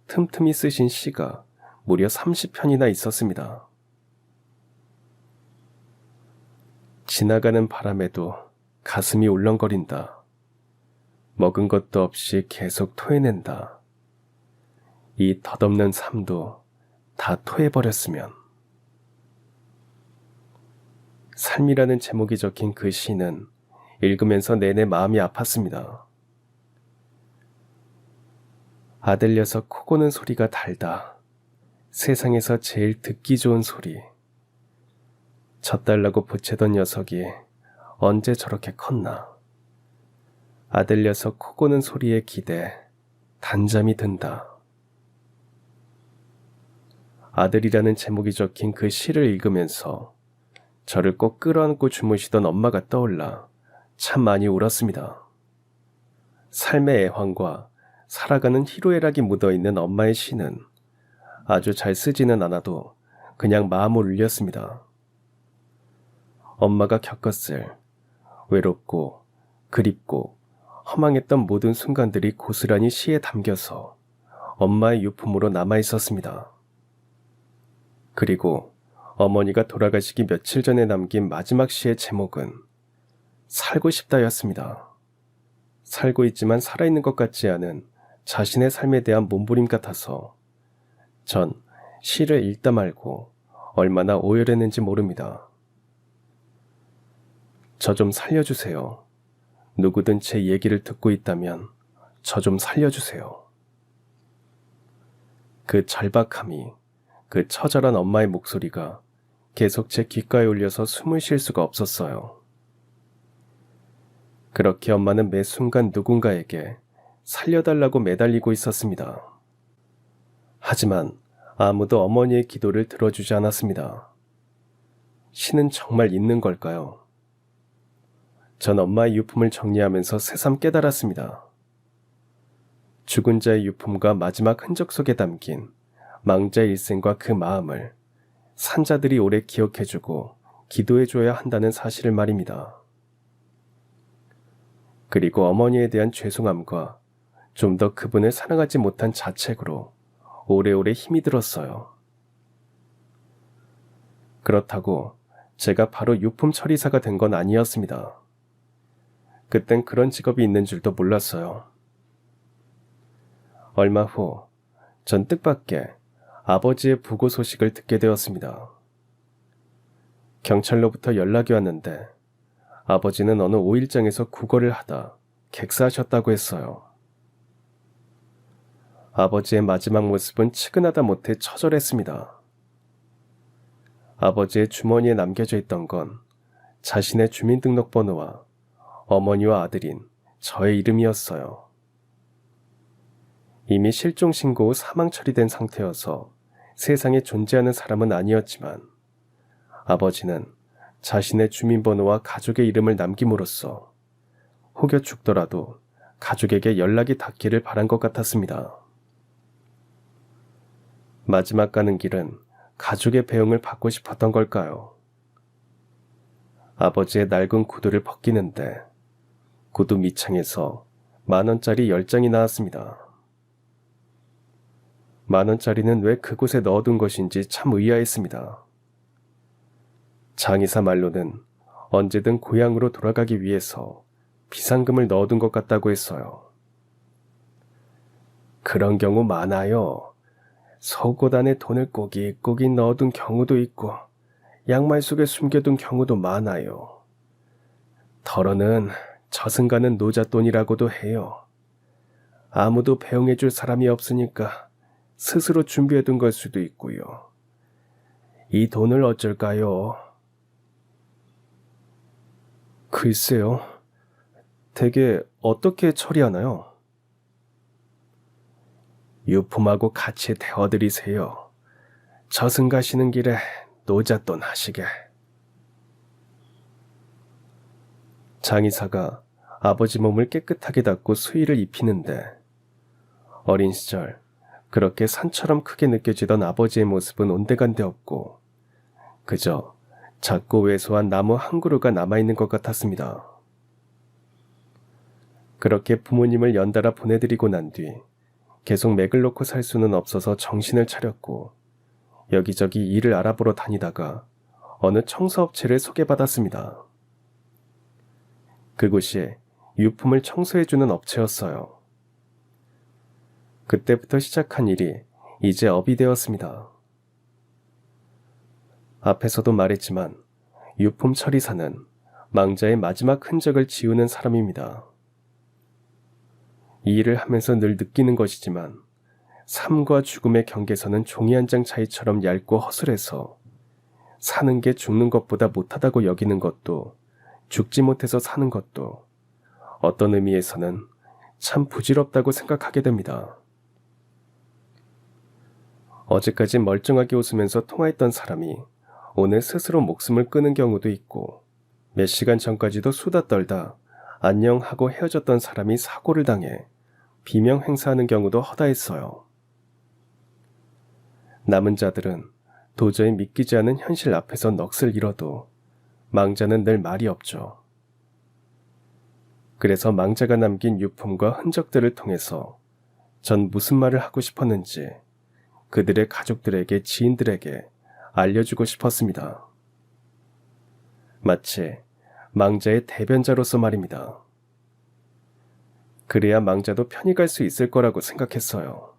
틈틈이 쓰신 시가 무려 30편이나 있었습니다. 지나가는 바람에도 가슴이 울렁거린다. 먹은 것도 없이 계속 토해낸다. 이 덧없는 삶도 다 토해버렸으면. 삶이라는 제목이 적힌 그 시는 읽으면서 내내 마음이 아팠습니다. 아들 녀석 코 고는 소리가 달다. 세상에서 제일 듣기 좋은 소리. 젖달라고 보채던 녀석이 언제 저렇게 컸나. 아들 녀석 코 고는 소리에 기대 단잠이 든다. 아들이라는 제목이 적힌 그 시를 읽으면서 저를 꼭 끌어안고 주무시던 엄마가 떠올라 참 많이 울었습니다. 삶의 애환과 살아가는 희로애락이 묻어있는 엄마의 시는 아주 잘 쓰지는 않아도 그냥 마음을 울렸습니다. 엄마가 겪었을 외롭고 그립고 허망했던 모든 순간들이 고스란히 시에 담겨서 엄마의 유품으로 남아있었습니다. 그리고 어머니가 돌아가시기 며칠 전에 남긴 마지막 시의 제목은 살고 싶다였습니다. 살고 있지만 살아있는 것 같지 않은 자신의 삶에 대한 몸부림 같아서 전 시를 읽다 말고 얼마나 오열했는지 모릅니다. 저 좀 살려주세요. 누구든 제 얘기를 듣고 있다면 저 좀 살려주세요. 그 절박함이, 그 처절한 엄마의 목소리가 계속 제 귓가에 울려서 숨을 쉴 수가 없었어요. 그렇게 엄마는 매 순간 누군가에게 살려달라고 매달리고 있었습니다. 하지만 아무도 어머니의 기도를 들어주지 않았습니다. 신은 정말 있는 걸까요? 전 엄마의 유품을 정리하면서 새삼 깨달았습니다. 죽은 자의 유품과 마지막 흔적 속에 담긴 망자의 일생과 그 마음을 산자들이 오래 기억해주고 기도해줘야 한다는 사실을 말입니다. 그리고 어머니에 대한 죄송함과 좀 더 그분을 사랑하지 못한 자책으로 오래오래 힘이 들었어요. 그렇다고 제가 바로 유품 처리사가 된 건 아니었습니다. 그땐 그런 직업이 있는 줄도 몰랐어요. 얼마 후 전 뜻밖의 아버지의 부고 소식을 듣게 되었습니다. 경찰로부터 연락이 왔는데 아버지는 어느 오일장에서 구걸을 하다 객사하셨다고 했어요. 아버지의 마지막 모습은 측은하다 못해 처절했습니다. 아버지의 주머니에 남겨져 있던 건 자신의 주민등록번호와 어머니와 아들인 저의 이름이었어요. 이미 실종 신고 후 사망 처리된 상태여서 세상에 존재하는 사람은 아니었지만 아버지는 자신의 주민번호와 가족의 이름을 남김으로써 혹여 죽더라도 가족에게 연락이 닿기를 바란 것 같았습니다. 마지막 가는 길은 가족의 배웅을 받고 싶었던 걸까요? 아버지의 낡은 구두를 벗기는데 구두 밑창에서 10,000원짜리 10장이 나왔습니다. 10,000원짜리는 왜 그곳에 넣어둔 것인지 참 의아했습니다. 장의사 말로는 언제든 고향으로 돌아가기 위해서 비상금을 넣어둔 것 같다고 했어요. 그런 경우 많아요. 속옷 안에 돈을 꼬깃꼬깃 넣어둔 경우도 있고 양말 속에 숨겨둔 경우도 많아요. 덜어는 저승가는 노잣돈이라고도 해요. 아무도 배웅해줄 사람이 없으니까 스스로 준비해둔 걸 수도 있고요. 이 돈을 어쩔까요? 글쎄요. 대개 어떻게 처리하나요? 유품하고 같이 대어드리세요. 저승 가시는 길에 노잣돈 하시게. 장의사가 아버지 몸을 깨끗하게 닦고 수의를 입히는데 어린 시절 그렇게 산처럼 크게 느껴지던 아버지의 모습은 온데간데 없고 그저 작고 왜소한 나무 한 그루가 남아있는 것 같았습니다. 그렇게 부모님을 연달아 보내드리고 난 뒤 계속 맥을 놓고 살 수는 없어서 정신을 차렸고 여기저기 일을 알아보러 다니다가 어느 청소업체를 소개받았습니다. 그곳이 유품을 청소해주는 업체였어요. 그때부터 시작한 일이 이제 업이 되었습니다. 앞에서도 말했지만 유품 처리사는 망자의 마지막 흔적을 지우는 사람입니다. 이 일을 하면서 늘 느끼는 것이지만 삶과 죽음의 경계선은 종이 한 장 차이처럼 얇고 허술해서 사는 게 죽는 것보다 못하다고 여기는 것도 죽지 못해서 사는 것도 어떤 의미에서는 참 부질없다고 생각하게 됩니다. 어제까지 멀쩡하게 웃으면서 통화했던 사람이 오늘 스스로 목숨을 끊은 경우도 있고, 몇 시간 전까지도 수다 떨다 안녕하고 헤어졌던 사람이 사고를 당해 비명 행사하는 경우도 허다했어요. 남은 자들은 도저히 믿기지 않은 현실 앞에서 넋을 잃어도 망자는 늘 말이 없죠. 그래서 망자가 남긴 유품과 흔적들을 통해서 전 무슨 말을 하고 싶었는지 그들의 가족들에게, 지인들에게 알려주고 싶었습니다. 마치 망자의 대변자로서 말입니다. 그래야 망자도 편히 갈 수 있을 거라고 생각했어요.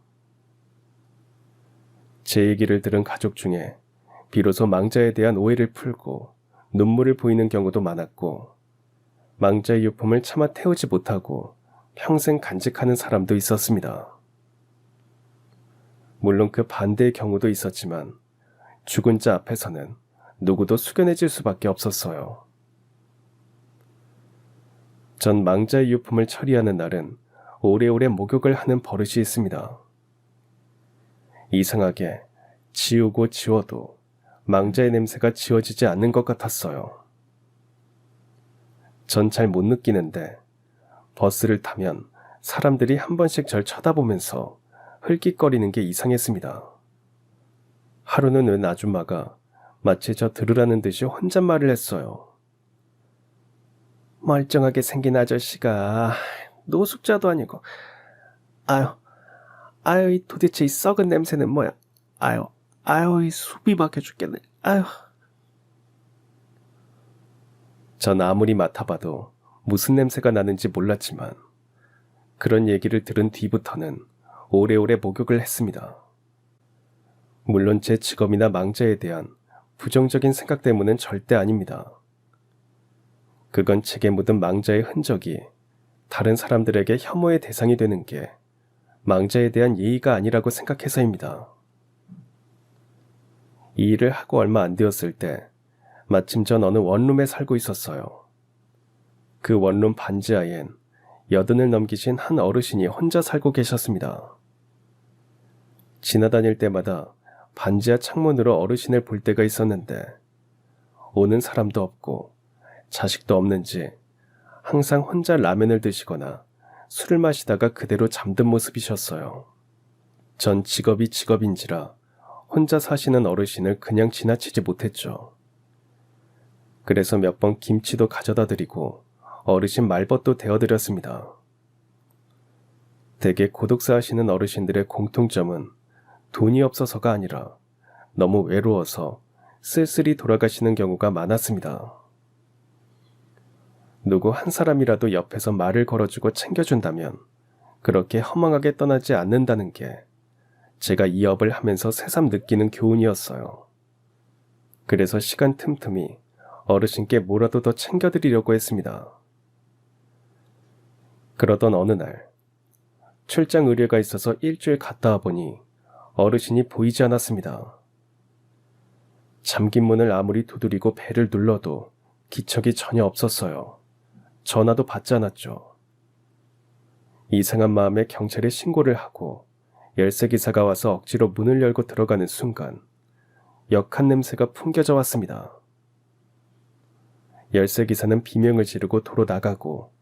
제 얘기를 들은 가족 중에 비로소 망자에 대한 오해를 풀고 눈물을 보이는 경우도 많았고, 망자의 유품을 차마 태우지 못하고 평생 간직하는 사람도 있었습니다. 물론 그 반대의 경우도 있었지만 죽은 자 앞에서는 누구도 숙연해질 수밖에 없었어요. 전 망자의 유품을 처리하는 날은 오래오래 목욕을 하는 버릇이 있습니다. 이상하게 지우고 지워도 망자의 냄새가 지워지지 않는 것 같았어요. 전 잘 못 느끼는데 버스를 타면 사람들이 한 번씩 절 쳐다보면서 흘깃거리는 게 이상했습니다. 하루는 웬 아줌마가 마치 저 들으라는 듯이 혼잣말을 했어요. 멀쩡하게 생긴 아저씨가 노숙자도 아니고, 아유, 이 도대체 이 썩은 냄새는 뭐야? 아유, 이 숨이 막혀 죽겠네. 아유. 전 아무리 맡아봐도 무슨 냄새가 나는지 몰랐지만 그런 얘기를 들은 뒤부터는 오래오래 목욕을 했습니다. 물론 제 직업이나 망자에 대한 부정적인 생각 때문은 절대 아닙니다. 그건 제게 묻은 망자의 흔적이 다른 사람들에게 혐오의 대상이 되는 게 망자에 대한 예의가 아니라고 생각해서입니다. 이 일을 하고 얼마 안 되었을 때 마침 전 어느 원룸에 살고 있었어요. 그 원룸 반지하엔 80을 넘기신 한 어르신이 혼자 살고 계셨습니다. 지나다닐 때마다 반지하 창문으로 어르신을 볼 때가 있었는데 오는 사람도 없고 자식도 없는지 항상 혼자 라면을 드시거나 술을 마시다가 그대로 잠든 모습이셨어요. 전 직업이 직업인지라 혼자 사시는 어르신을 그냥 지나치지 못했죠. 그래서 몇 번 김치도 가져다 드리고 어르신 말벗도 대어드렸습니다. 대개 고독사 하시는 어르신들의 공통점은 돈이 없어서가 아니라 너무 외로워서 쓸쓸히 돌아가시는 경우가 많았습니다. 누구 한 사람이라도 옆에서 말을 걸어주고 챙겨준다면 그렇게 허망하게 떠나지 않는다는 게 제가 이 업을 하면서 새삼 느끼는 교훈이었어요. 그래서 시간 틈틈이 어르신께 뭐라도 더 챙겨드리려고 했습니다. 그러던 어느 날 출장 의뢰가 있어서 일주일 갔다 와보니 어르신이 보이지 않았습니다. 잠긴 문을 아무리 두드리고 벨을 눌러도 기척이 전혀 없었어요. 전화도 받지 않았죠. 이상한 마음에 경찰에 신고를 하고 열쇠기사가 와서 억지로 문을 열고 들어가는 순간 역한 냄새가 풍겨져 왔습니다. 열쇠기사는 비명을 지르고 도로 나가고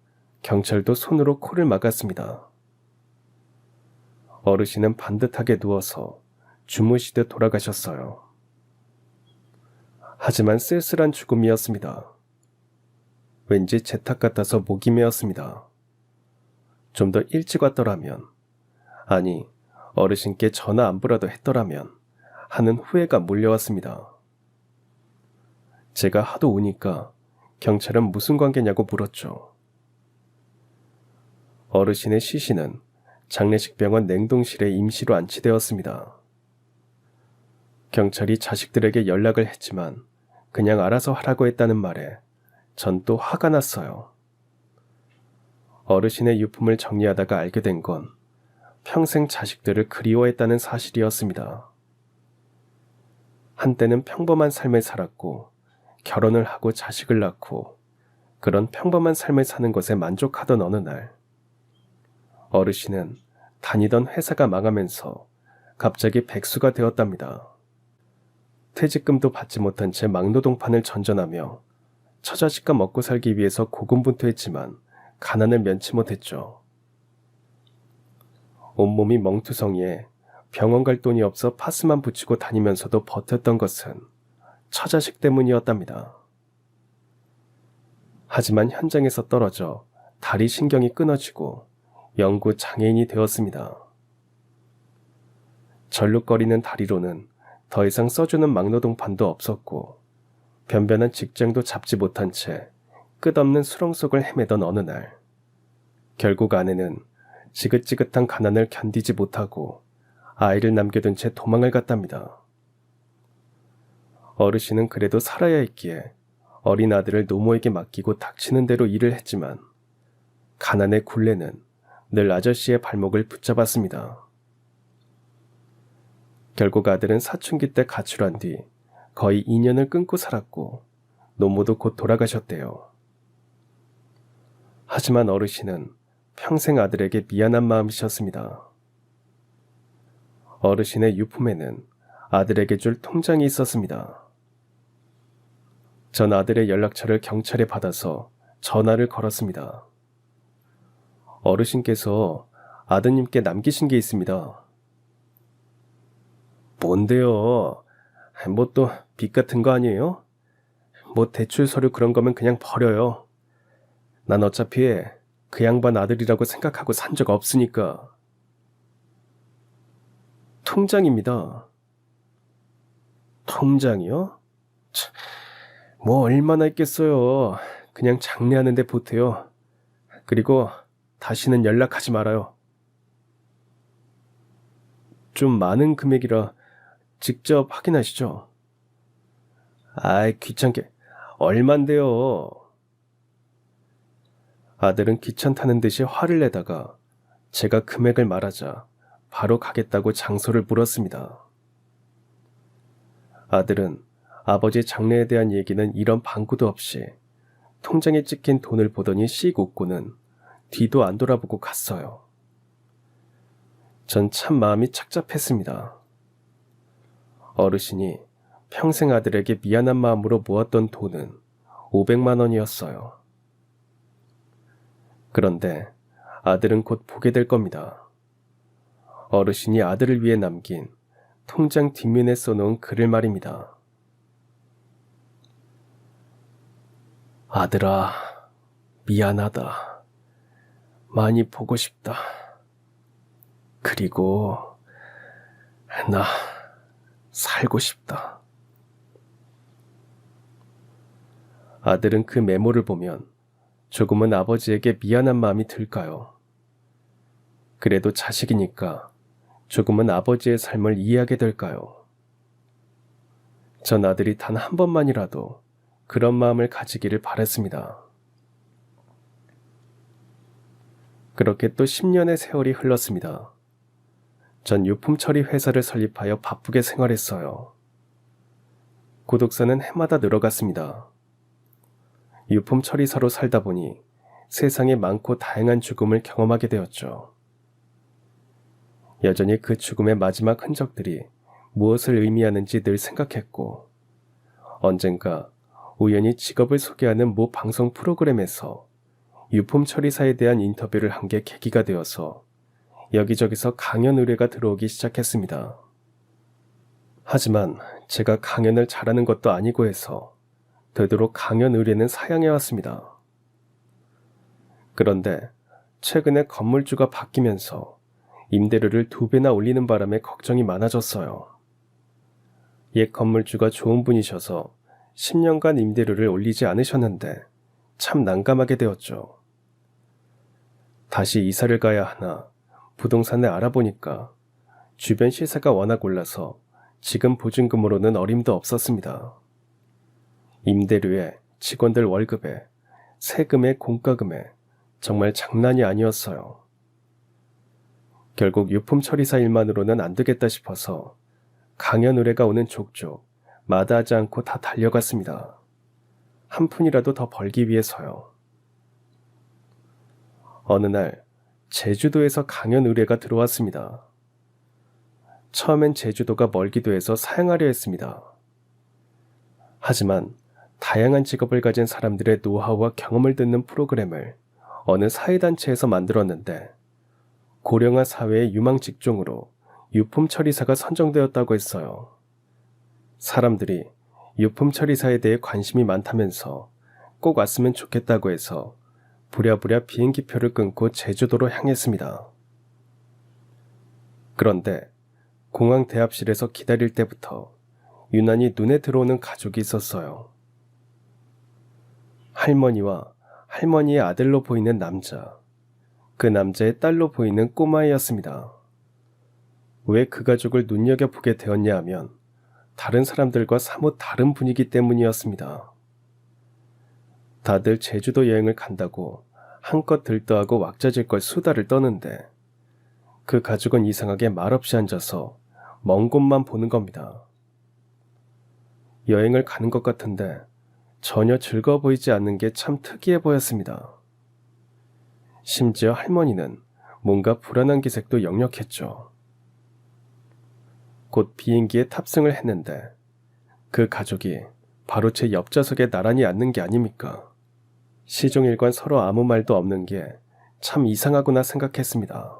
경찰도 손으로 코를 막았습니다. 어르신은 반듯하게 누워서 주무시듯 돌아가셨어요. 하지만 쓸쓸한 죽음이었습니다. 왠지 제 탓 같아서 목이 메었습니다. 좀 더 일찍 왔더라면, 아니 어르신께 전화 안부라도 했더라면 하는 후회가 몰려왔습니다. 제가 하도 우니까 경찰은 무슨 관계냐고 물었죠. 어르신의 시신은 장례식병원 냉동실에 임시로 안치되었습니다. 경찰이 자식들에게 연락을 했지만 그냥 알아서 하라고 했다는 말에 전 또 화가 났어요. 어르신의 유품을 정리하다가 알게 된 건 평생 자식들을 그리워했다는 사실이었습니다. 한때는 평범한 삶을 살았고 결혼을 하고 자식을 낳고 그런 평범한 삶을 사는 것에 만족하던 어느 날, 어르신은 다니던 회사가 망하면서 갑자기 백수가 되었답니다. 퇴직금도 받지 못한 채 막노동판을 전전하며 처자식과 먹고 살기 위해서 고군분투했지만 가난을 면치 못했죠. 온몸이 멍투성이에 병원 갈 돈이 없어 파스만 붙이고 다니면서도 버텼던 것은 처자식 때문이었답니다. 하지만 현장에서 떨어져 다리 신경이 끊어지고 영구 장애인이 되었습니다. 절룩거리는 다리로는 더 이상 써주는 막노동판도 없었고 변변한 직장도 잡지 못한 채 끝없는 수렁 속을 헤매던 어느 날, 결국 아내는 지긋지긋한 가난을 견디지 못하고 아이를 남겨둔 채 도망을 갔답니다. 어르신은 그래도 살아야 했기에 어린 아들을 노모에게 맡기고 닥치는 대로 일을 했지만 가난의 굴레는 늘 아저씨의 발목을 붙잡았습니다. 결국 아들은 사춘기 때 가출한 뒤 거의 2년을 끊고 살았고 노모도 곧 돌아가셨대요. 하지만 어르신은 평생 아들에게 미안한 마음이셨습니다. 어르신의 유품에는 아들에게 줄 통장이 있었습니다. 전 아들의 연락처를 경찰에 받아서 전화를 걸었습니다. 어르신께서 아드님께 남기신 게 있습니다. 뭔데요? 뭐 또 빚 같은 거 아니에요? 뭐 대출 서류 그런 거면 그냥 버려요. 난 어차피 그 양반 아들이라고 생각하고 산 적 없으니까. 통장입니다. 통장이요? 뭐 얼마나 있겠어요. 그냥 장례하는데 보태요. 그리고 다시는 연락하지 말아요. 좀 많은 금액이라 직접 확인하시죠. 아이, 귀찮게. 얼만데요? 아들은 귀찮다는 듯이 화를 내다가 제가 금액을 말하자 바로 가겠다고 장소를 물었습니다. 아들은 아버지 장례에 대한 얘기는 이런 방구도 없이 통장에 찍힌 돈을 보더니 씩 웃고는 뒤도 안 돌아보고 갔어요. 전 참 마음이 착잡했습니다. 어르신이 평생 아들에게 미안한 마음으로 모았던 돈은 500만 원이었어요. 그런데 아들은 곧 보게 될 겁니다. 어르신이 아들을 위해 남긴 통장 뒷면에 써놓은 글을 말입니다. 아들아, 미안하다. 많이 보고 싶다. 그리고 나 살고 싶다. 아들은 그 메모를 보면 조금은 아버지에게 미안한 마음이 들까요? 그래도 자식이니까 조금은 아버지의 삶을 이해하게 될까요? 전 아들이 단 한 번만이라도 그런 마음을 가지기를 바랬습니다. 그렇게 또 10년의 세월이 흘렀습니다. 전 유품 처리 회사를 설립하여 바쁘게 생활했어요. 구독자는 해마다 늘어갔습니다. 유품 처리사로 살다 보니 세상에 많고 다양한 죽음을 경험하게 되었죠. 여전히 그 죽음의 마지막 흔적들이 무엇을 의미하는지 늘 생각했고, 언젠가 우연히 직업을 소개하는 모 방송 프로그램에서 유품 처리사에 대한 인터뷰를 한 게 계기가 되어서 여기저기서 강연 의뢰가 들어오기 시작했습니다. 하지만 제가 강연을 잘하는 것도 아니고 해서 되도록 강연 의뢰는 사양해왔습니다. 그런데 최근에 건물주가 바뀌면서 임대료를 2배나 올리는 바람에 걱정이 많아졌어요. 옛 건물주가 좋은 분이셔서 10년간 임대료를 올리지 않으셨는데 참 난감하게 되었죠. 다시 이사를 가야 하나 부동산을 알아보니까 주변 시세가 워낙 올라서 지금 보증금으로는 어림도 없었습니다. 임대료에 직원들 월급에 세금에 공과금에 정말 장난이 아니었어요. 결국 유품 처리사 일만으로는 안 되겠다 싶어서 강연 의뢰가 오는 족족 마다하지 않고 다 달려갔습니다. 한 푼이라도 더 벌기 위해서요. 어느 날 제주도에서 강연 의뢰가 들어왔습니다. 처음엔 제주도가 멀기도 해서 사양하려 했습니다. 하지만 다양한 직업을 가진 사람들의 노하우와 경험을 듣는 프로그램을 어느 사회단체에서 만들었는데 고령화 사회의 유망 직종으로 유품 처리사가 선정되었다고 했어요. 사람들이 유품 처리사에 대해 관심이 많다면서 꼭 왔으면 좋겠다고 해서 부랴부랴 비행기표를 끊고 제주도로 향했습니다. 그런데 공항 대합실에서 기다릴 때부터 유난히 눈에 들어오는 가족이 있었어요. 할머니와 할머니의 아들로 보이는 남자, 그 남자의 딸로 보이는 꼬마애였습니다. 왜 그 가족을 눈여겨보게 되었냐 하면 다른 사람들과 사뭇 다른 분위기 때문이었습니다. 다들 제주도 여행을 간다고 한껏 들떠하고 왁자질걸 수다를 떠는데 그 가족은 이상하게 말없이 앉아서 먼 곳만 보는 겁니다. 여행을 가는 것 같은데 전혀 즐거워 보이지 않는 게 참 특이해 보였습니다. 심지어 할머니는 뭔가 불안한 기색도 역력했죠. 곧 비행기에 탑승을 했는데 그 가족이 바로 제 옆좌석에 나란히 앉는 게 아닙니까? 시종일관 서로 아무 말도 없는 게 참 이상하구나 생각했습니다.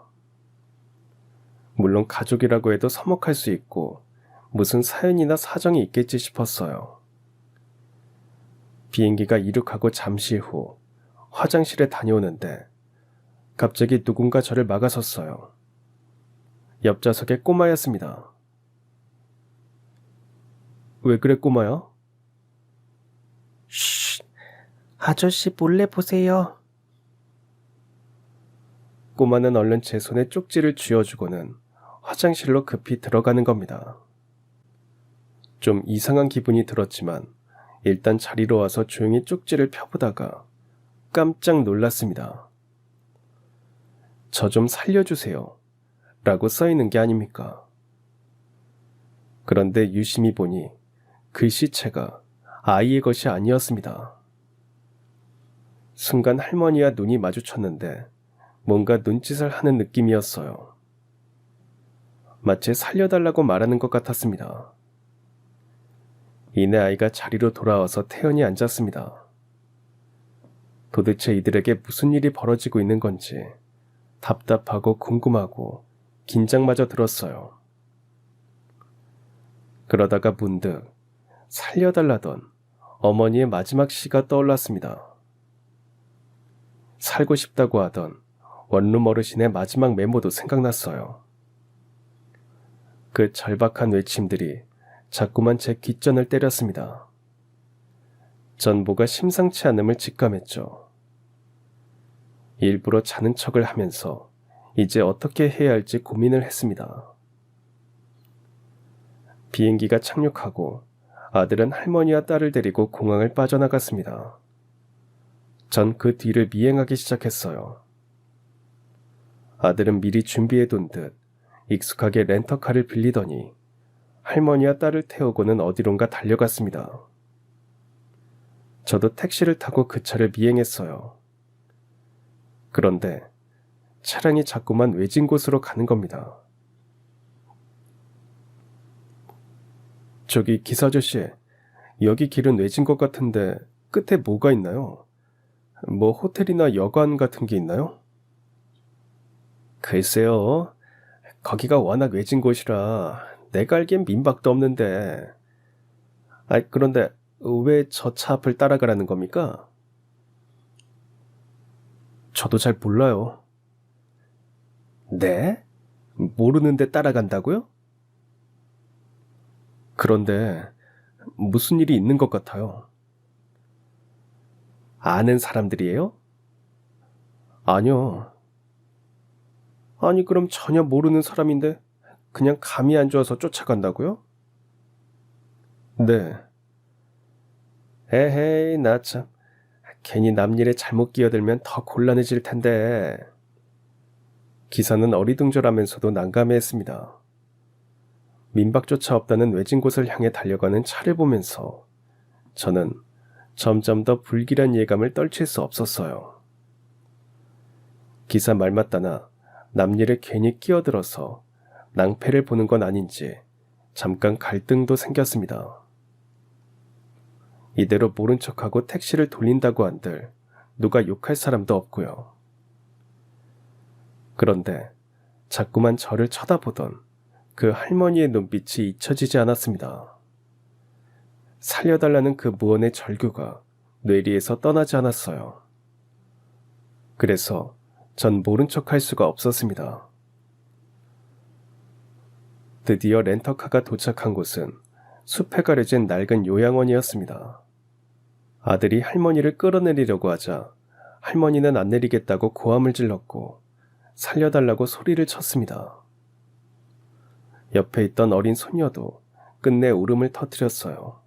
물론 가족이라고 해도 서먹할 수 있고 무슨 사연이나 사정이 있겠지 싶었어요. 비행기가 이륙하고 잠시 후 화장실에 다녀오는데 갑자기 누군가 저를 막아섰어요. 옆좌석의 꼬마였습니다. 왜 그래 꼬마야? 쉿, 아저씨 몰래 보세요. 꼬마는 얼른 제 손에 쪽지를 쥐어주고는 화장실로 급히 들어가는 겁니다. 좀 이상한 기분이 들었지만 일단 자리로 와서 조용히 쪽지를 펴보다가 깜짝 놀랐습니다. 저 좀 살려주세요 라고 써있는 게 아닙니까? 그런데 유심히 보니 글씨체가 아이의 것이 아니었습니다. 순간 할머니와 눈이 마주쳤는데 뭔가 눈짓을 하는 느낌이었어요. 마치 살려달라고 말하는 것 같았습니다. 이내 아이가 자리로 돌아와서 태연히 앉았습니다. 도대체 이들에게 무슨 일이 벌어지고 있는 건지 답답하고 궁금하고 긴장마저 들었어요. 그러다가 문득 살려달라던 어머니의 마지막 시가 떠올랐습니다. 살고 싶다고 하던 원룸 어르신의 마지막 메모도 생각났어요. 그 절박한 외침들이 자꾸만 제 귓전을 때렸습니다. 전 뭐가 심상치 않음을 직감했죠. 일부러 자는 척을 하면서 이제 어떻게 해야 할지 고민을 했습니다. 비행기가 착륙하고 아들은 할머니와 딸을 데리고 공항을 빠져나갔습니다. 전 그 뒤를 미행하기 시작했어요. 아들은 미리 준비해둔 듯 익숙하게 렌터카를 빌리더니 할머니와 딸을 태우고는 어디론가 달려갔습니다. 저도 택시를 타고 그 차를 미행했어요. 그런데 차량이 자꾸만 외진 곳으로 가는 겁니다. 저기 기사 아저씨, 여기 길은 외진 것 같은데 끝에 뭐가 있나요? 뭐 호텔이나 여관 같은 게 있나요? 글쎄요. 거기가 워낙 외진 곳이라 내가 알기엔 민박도 없는데. 그런데 왜 저 차 앞을 따라가라는 겁니까? 저도 잘 몰라요. 네? 모르는데 따라간다고요? 그런데 무슨 일이 있는 것 같아요. 아는 사람들이에요? 아니요. 아니 그럼 전혀 모르는 사람인데 그냥 감이 안 좋아서 쫓아간다고요? 네. 에헤이 나 참 괜히 남 일에 잘못 끼어들면 더 곤란해질 텐데. 기사는 어리둥절하면서도 난감해했습니다. 민박조차 없다는 외진 곳을 향해 달려가는 차를 보면서 저는 점점 더 불길한 예감을 떨칠 수 없었어요. 기사 말 맞다나 남일에 괜히 끼어들어서 낭패를 보는 건 아닌지 잠깐 갈등도 생겼습니다. 이대로 모른 척하고 택시를 돌린다고 한들 누가 욕할 사람도 없고요. 그런데 자꾸만 저를 쳐다보던 그 할머니의 눈빛이 잊혀지지 않았습니다. 살려달라는 그 무언의 절규가 뇌리에서 떠나지 않았어요. 그래서 전 모른 척할 수가 없었습니다. 드디어 렌터카가 도착한 곳은 숲에 가려진 낡은 요양원이었습니다. 아들이 할머니를 끌어내리려고 하자 할머니는 안 내리겠다고 고함을 질렀고 살려달라고 소리를 쳤습니다. 옆에 있던 어린 소녀도 끝내 울음을 터뜨렸어요.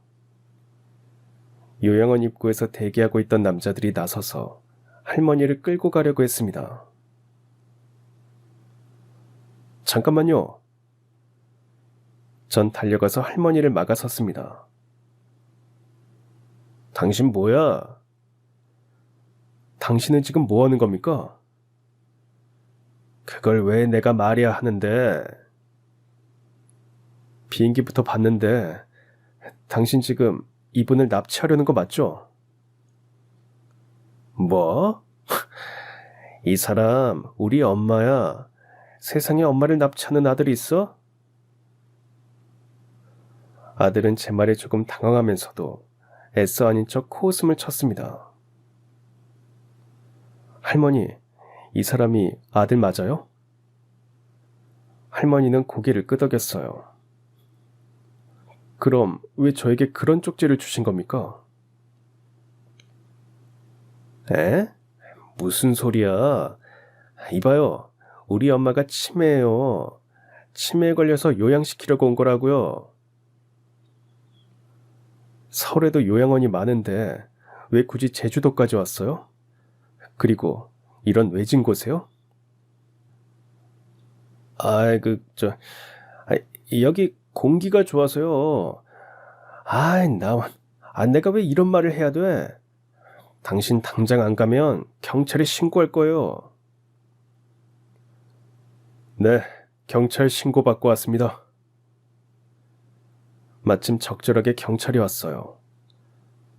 요양원 입구에서 대기하고 있던 남자들이 나서서 할머니를 끌고 가려고 했습니다. 잠깐만요. 전 달려가서 할머니를 막아섰습니다. 당신 뭐야? 당신은 지금 뭐 하는 겁니까? 그걸 왜 내가 말이야 하는데? 비행기부터 봤는데 당신 지금 이분을 납치하려는 거 맞죠? 뭐? 이 사람 우리 엄마야. 세상에 엄마를 납치하는 아들이 있어? 아들은 제 말에 조금 당황하면서도 애써 아닌 척 코웃음을 쳤습니다. 할머니, 이 사람이 아들 맞아요? 할머니는 고개를 끄덕였어요. 그럼 왜 저에게 그런 쪽지를 주신 겁니까? 에? 무슨 소리야? 이봐요. 우리 엄마가 치매예요. 치매에 걸려서 요양시키려고 온 거라고요. 서울에도 요양원이 많은데 왜 굳이 제주도까지 왔어요? 그리고 이런 외진 곳에요? 여기 공기가 좋아서요. 내가 왜 이런 말을 해야 돼? 당신 당장 안 가면 경찰에 신고할 거예요. 네, 경찰 신고받고 왔습니다. 마침 적절하게 경찰이 왔어요.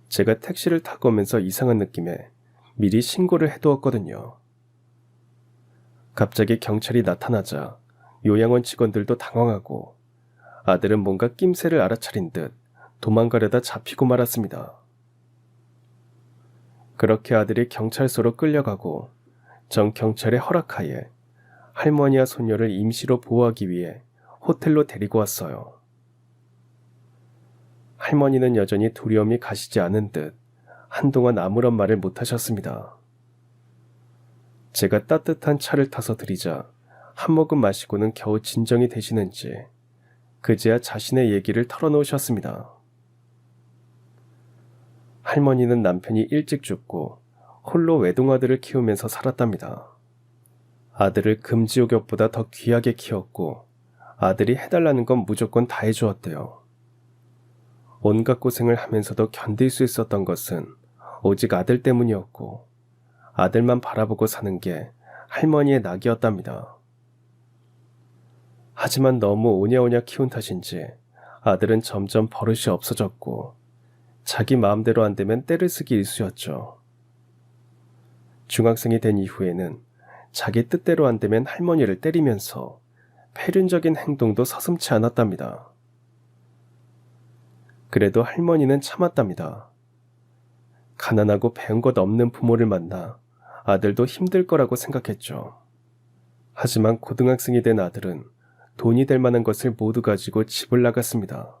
제가 택시를 타고 오면서 이상한 느낌에 미리 신고를 해두었거든요. 갑자기 경찰이 나타나자 요양원 직원들도 당황하고 아들은 뭔가 낌새를 알아차린 듯 도망가려다 잡히고 말았습니다. 그렇게 아들이 경찰서로 끌려가고 전 경찰의 허락하에 할머니와 손녀를 임시로 보호하기 위해 호텔로 데리고 왔어요. 할머니는 여전히 두려움이 가시지 않은 듯 한동안 아무런 말을 못하셨습니다. 제가 따뜻한 차를 타서 드리자 한 모금 마시고는 겨우 진정이 되시는지 그제야 자신의 얘기를 털어놓으셨습니다. 할머니는 남편이 일찍 죽고 홀로 외동아들을 키우면서 살았답니다. 아들을 금지옥엽보다 더 귀하게 키웠고 아들이 해달라는 건 무조건 다 해주었대요. 온갖 고생을 하면서도 견딜 수 있었던 것은 오직 아들 때문이었고 아들만 바라보고 사는 게 할머니의 낙이었답니다. 하지만 너무 오냐오냐 키운 탓인지 아들은 점점 버릇이 없어졌고 자기 마음대로 안 되면 때를 쓰기 일쑤였죠. 중학생이 된 이후에는 자기 뜻대로 안 되면 할머니를 때리면서 폐륜적인 행동도 서슴지 않았답니다. 그래도 할머니는 참았답니다. 가난하고 배운 것 없는 부모를 만나 아들도 힘들 거라고 생각했죠. 하지만 고등학생이 된 아들은 돈이 될 만한 것을 모두 가지고 집을 나갔습니다.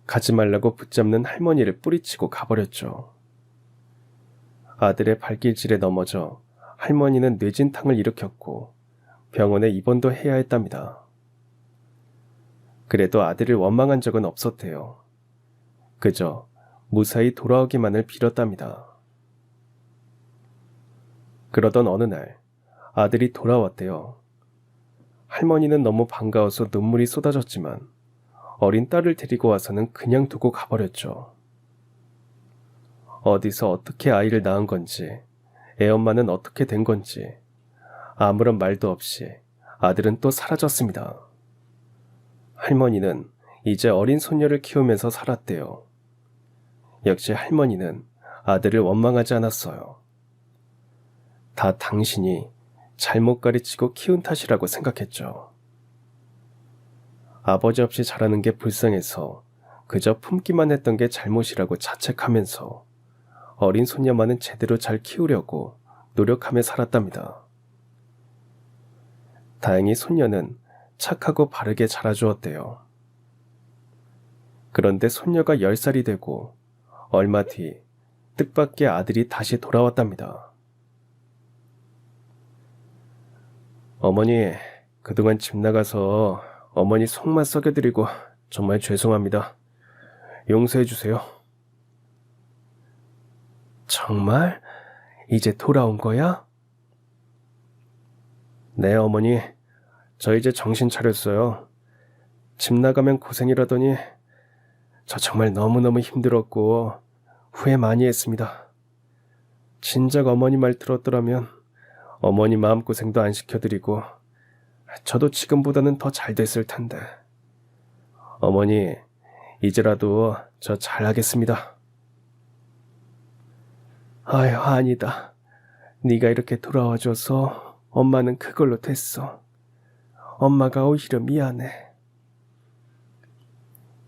가지 말라고 붙잡는 할머니를 뿌리치고 가버렸죠. 아들의 발길질에 넘어져 할머니는 뇌진탕을 일으켰고 병원에 입원도 해야 했답니다. 그래도 아들을 원망한 적은 없었대요. 그저 무사히 돌아오기만을 빌었답니다. 그러던 어느 날 아들이 돌아왔대요. 할머니는 너무 반가워서 눈물이 쏟아졌지만 어린 딸을 데리고 와서는 그냥 두고 가버렸죠. 어디서 어떻게 아이를 낳은 건지, 애엄마는 어떻게 된 건지 아무런 말도 없이 아들은 또 사라졌습니다. 할머니는 이제 어린 손녀를 키우면서 살았대요. 역시 할머니는 아들을 원망하지 않았어요. 다 당신이 잘못 가르치고 키운 탓이라고 생각했죠. 아버지 없이 자라는 게 불쌍해서 그저 품기만 했던 게 잘못이라고 자책하면서 어린 손녀만은 제대로 잘 키우려고 노력하며 살았답니다. 다행히 손녀는 착하고 바르게 자라주었대요. 그런데 손녀가 10살이 되고 얼마 뒤 뜻밖의 아들이 다시 돌아왔답니다. 어머니, 그동안 집 나가서 어머니 속만 썩여드리고 정말 죄송합니다. 용서해 주세요. 정말? 이제 돌아온 거야? 네, 어머니. 저 이제 정신 차렸어요. 집 나가면 고생이라더니 저 정말 너무너무 힘들었고 후회 많이 했습니다. 진작 어머니 말 들었더라면 어머니 마음고생도 안 시켜드리고 저도 지금보다는 더 잘 됐을 텐데. 어머니, 이제라도 저 잘하겠습니다. 아휴, 아니다. 네가 이렇게 돌아와줘서 엄마는 그걸로 됐어. 엄마가 오히려 미안해.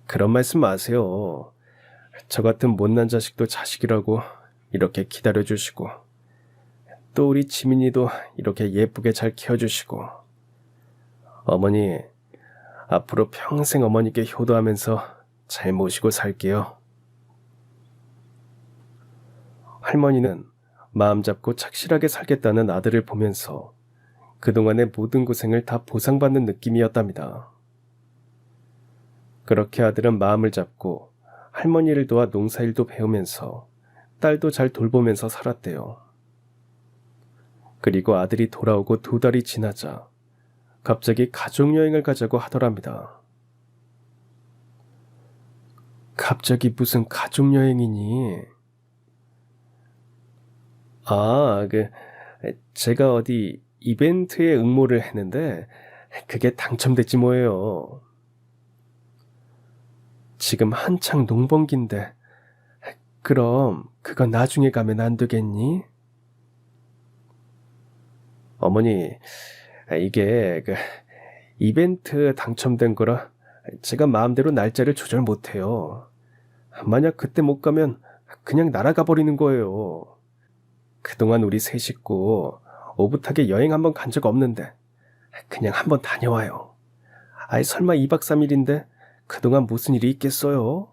그런 말씀 마세요. 저 같은 못난 자식도 자식이라고 이렇게 기다려주시고 또 우리 지민이도 이렇게 예쁘게 잘 키워주시고 어머니, 앞으로 평생 어머니께 효도하면서 잘 모시고 살게요. 할머니는 마음 잡고 착실하게 살겠다는 아들을 보면서 그동안의 모든 고생을 다 보상받는 느낌이었답니다. 그렇게 아들은 마음을 잡고 할머니를 도와 농사일도 배우면서 딸도 잘 돌보면서 살았대요. 그리고 아들이 돌아오고 2달이 지나자 갑자기 가족여행을 가자고 하더랍니다. 갑자기 무슨 가족여행이니? 제가 어디 이벤트에 응모를 했는데 그게 당첨됐지 뭐예요. 지금 한창 농번기인데 그럼 그거 나중에 가면 안 되겠니? 어머니, 이게 이벤트 당첨된 거라 제가 마음대로 날짜를 조절 못해요. 만약 그때 못 가면 그냥 날아가 버리는 거예요. 그동안 우리 세 식구 오붓하게 여행 한번 간 적 없는데 그냥 한번 다녀와요. 아이 설마 2박 3일인데 그동안 무슨 일이 있겠어요?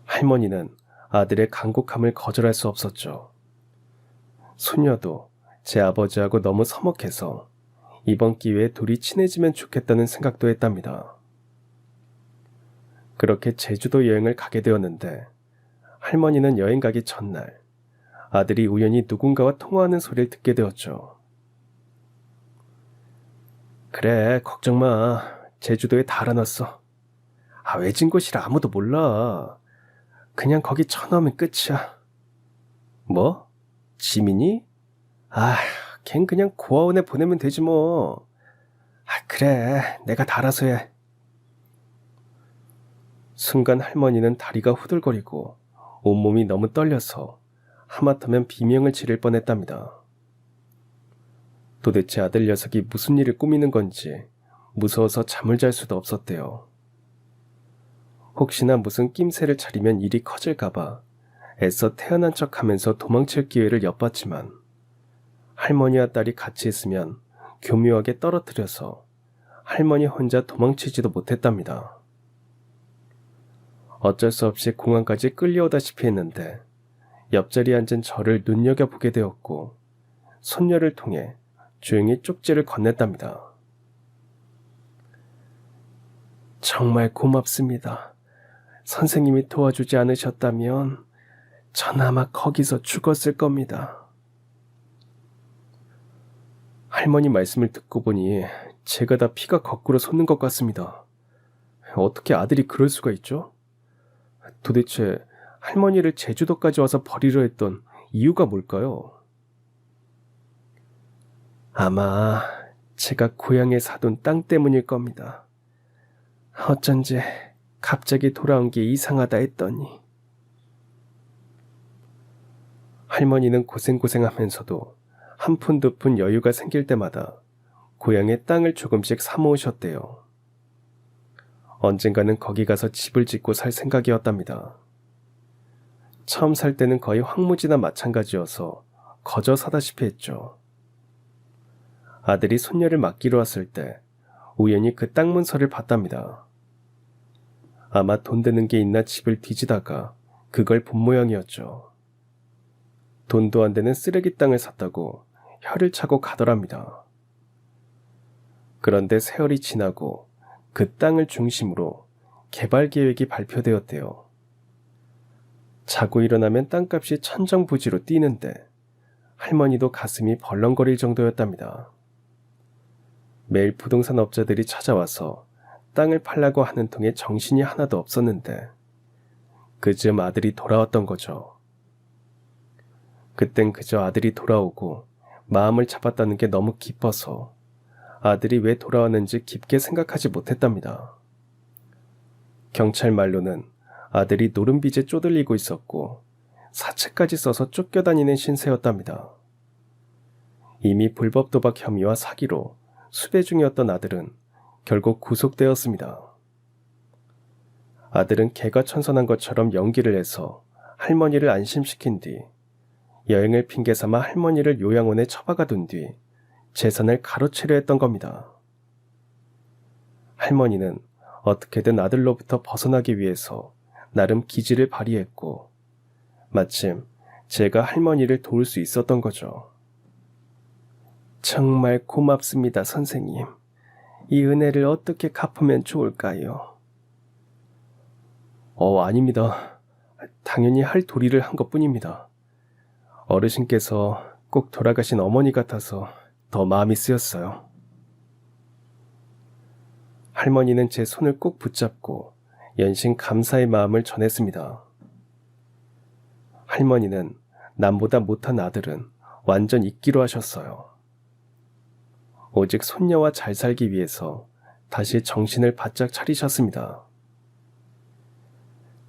할머니는 아들의 간곡함을 거절할 수 없었죠. 손녀도 제 아버지하고 너무 서먹해서 이번 기회에 둘이 친해지면 좋겠다는 생각도 했답니다. 그렇게 제주도 여행을 가게 되었는데 할머니는 여행 가기 전날 아들이 우연히 누군가와 통화하는 소리를 듣게 되었죠. 그래, 걱정 마. 제주도에 다 알아놨어. 외진 곳이라 아무도 몰라. 그냥 거기 쳐넣으면 끝이야. 뭐? 지민이? 걘 그냥 고아원에 보내면 되지 뭐. 그래, 내가 다 알아서 해. 순간 할머니는 다리가 후들거리고 온몸이 너무 떨려서 하마터면 비명을 지를 뻔했답니다. 도대체 아들 녀석이 무슨 일을 꾸미는 건지 무서워서 잠을 잘 수도 없었대요. 혹시나 무슨 낌새를 차리면 일이 커질까봐 애써 태어난 척하면서 도망칠 기회를 엿봤지만 할머니와 딸이 같이 있으면 교묘하게 떨어뜨려서 할머니 혼자 도망치지도 못했답니다. 어쩔 수 없이 공항까지 끌려오다시피 했는데 옆자리에 앉은 저를 눈여겨보게 되었고 손녀를 통해 조용히 쪽지를 건넸답니다. 정말 고맙습니다. 선생님이 도와주지 않으셨다면 전 아마 거기서 죽었을 겁니다. 할머니 말씀을 듣고 보니 제가 다 피가 거꾸로 솟는 것 같습니다. 어떻게 아들이 그럴 수가 있죠? 도대체 할머니를 제주도까지 와서 버리려 했던 이유가 뭘까요? 아마 제가 고향에 사둔 땅 때문일 겁니다. 어쩐지 갑자기 돌아온 게 이상하다 했더니. 할머니는 고생하면서도 한 푼 두 푼 여유가 생길 때마다 고향에 땅을 조금씩 사모으셨대요. 언젠가는 거기 가서 집을 짓고 살 생각이었답니다. 처음 살 때는 거의 황무지나 마찬가지여서 거저 사다시피 했죠. 아들이 손녀를 맡기러 왔을 때 우연히 그 땅 문서를 봤답니다. 아마 돈 되는 게 있나 집을 뒤지다가 그걸 본 모양이었죠. 돈도 안 되는 쓰레기 땅을 샀다고 혀를 차고 가더랍니다. 그런데 세월이 지나고 그 땅을 중심으로 개발 계획이 발표되었대요. 자고 일어나면 땅값이 천정부지로 뛰는데 할머니도 가슴이 벌렁거릴 정도였답니다. 매일 부동산 업자들이 찾아와서 땅을 팔라고 하는 통에 정신이 하나도 없었는데 그즈음 아들이 돌아왔던 거죠. 그땐 그저 아들이 돌아오고 마음을 잡았다는 게 너무 기뻐서 아들이 왜 돌아왔는지 깊게 생각하지 못했답니다. 경찰 말로는 아들이 노름빚에 쪼들리고 있었고 사채까지 써서 쫓겨다니는 신세였답니다. 이미 불법 도박 혐의와 사기로 수배 중이었던 아들은 결국 구속되었습니다. 아들은 개가 천선한 것처럼 연기를 해서 할머니를 안심시킨 뒤 여행을 핑계삼아 할머니를 요양원에 처박아 둔 뒤 재산을 가로채려 했던 겁니다. 할머니는 어떻게든 아들로부터 벗어나기 위해서 나름 기지를 발휘했고 마침 제가 할머니를 도울 수 있었던 거죠. 정말 고맙습니다, 선생님. 이 은혜를 어떻게 갚으면 좋을까요? 아닙니다. 당연히 할 도리를 한 것뿐입니다. 어르신께서 꼭 돌아가신 어머니 같아서 더 마음이 쓰였어요. 할머니는 제 손을 꼭 붙잡고 연신 감사의 마음을 전했습니다. 할머니는 남보다 못한 아들은 완전 잊기로 하셨어요. 오직 손녀와 잘 살기 위해서 다시 정신을 바짝 차리셨습니다.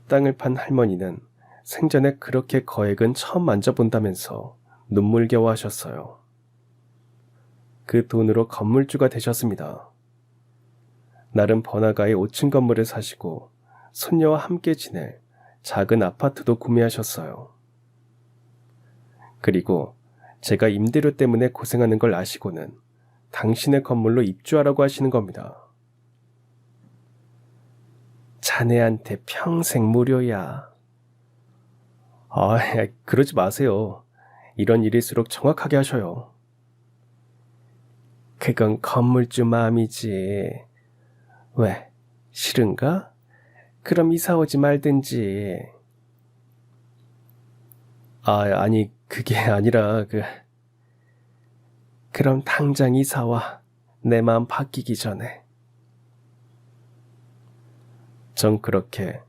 땅을 판 할머니는 생전에 그렇게 거액은 처음 만져본다면서 눈물겨워 하셨어요. 그 돈으로 건물주가 되셨습니다. 나름 번화가에 5층 건물을 사시고 손녀와 함께 지낼 작은 아파트도 구매하셨어요. 그리고 제가 임대료 때문에 고생하는 걸 아시고는 당신의 건물로 입주하라고 하시는 겁니다. 자네한테 평생 무료야. 그러지 마세요. 이런 일일수록 정확하게 하셔요. 그건 건물주 마음이지. 왜, 싫은가? 그럼 이사 오지 말든지. 아니, 그게 아니라 그럼 당장 이사와. 내 마음 바뀌기 전에. 전 그렇게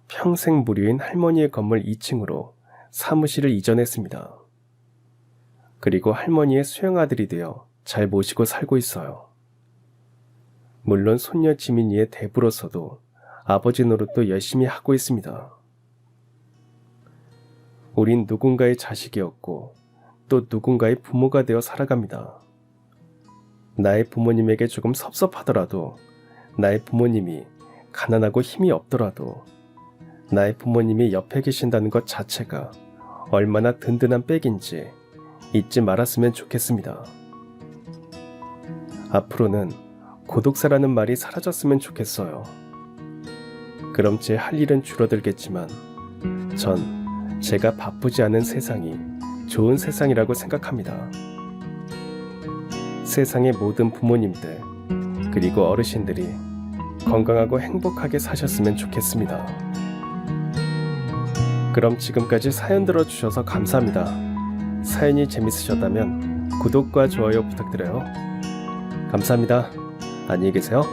평생 무료인 할머니의 건물 2층으로 사무실을 이전했습니다. 그리고 할머니의 수영아들이 되어 잘 모시고 살고 있어요. 물론 손녀 지민이의 대부로서도 아버지 노릇도 열심히 하고 있습니다. 우린 누군가의 자식이었고 또 누군가의 부모가 되어 살아갑니다. 나의 부모님에게 조금 섭섭하더라도 나의 부모님이 가난하고 힘이 없더라도 나의 부모님이 옆에 계신다는 것 자체가 얼마나 든든한 백인지 잊지 말았으면 좋겠습니다. 앞으로는 고독사라는 말이 사라졌으면 좋겠어요. 그럼 제 할 일은 줄어들겠지만 전 제가 바쁘지 않은 세상이 좋은 세상이라고 생각합니다. 세상의 모든 부모님들 그리고 어르신들이 건강하고 행복하게 사셨으면 좋겠습니다. 그럼 지금까지 사연 들어주셔서 감사합니다. 사연이 재밌으셨다면 구독과 좋아요 부탁드려요. 감사합니다. 안녕히 계세요.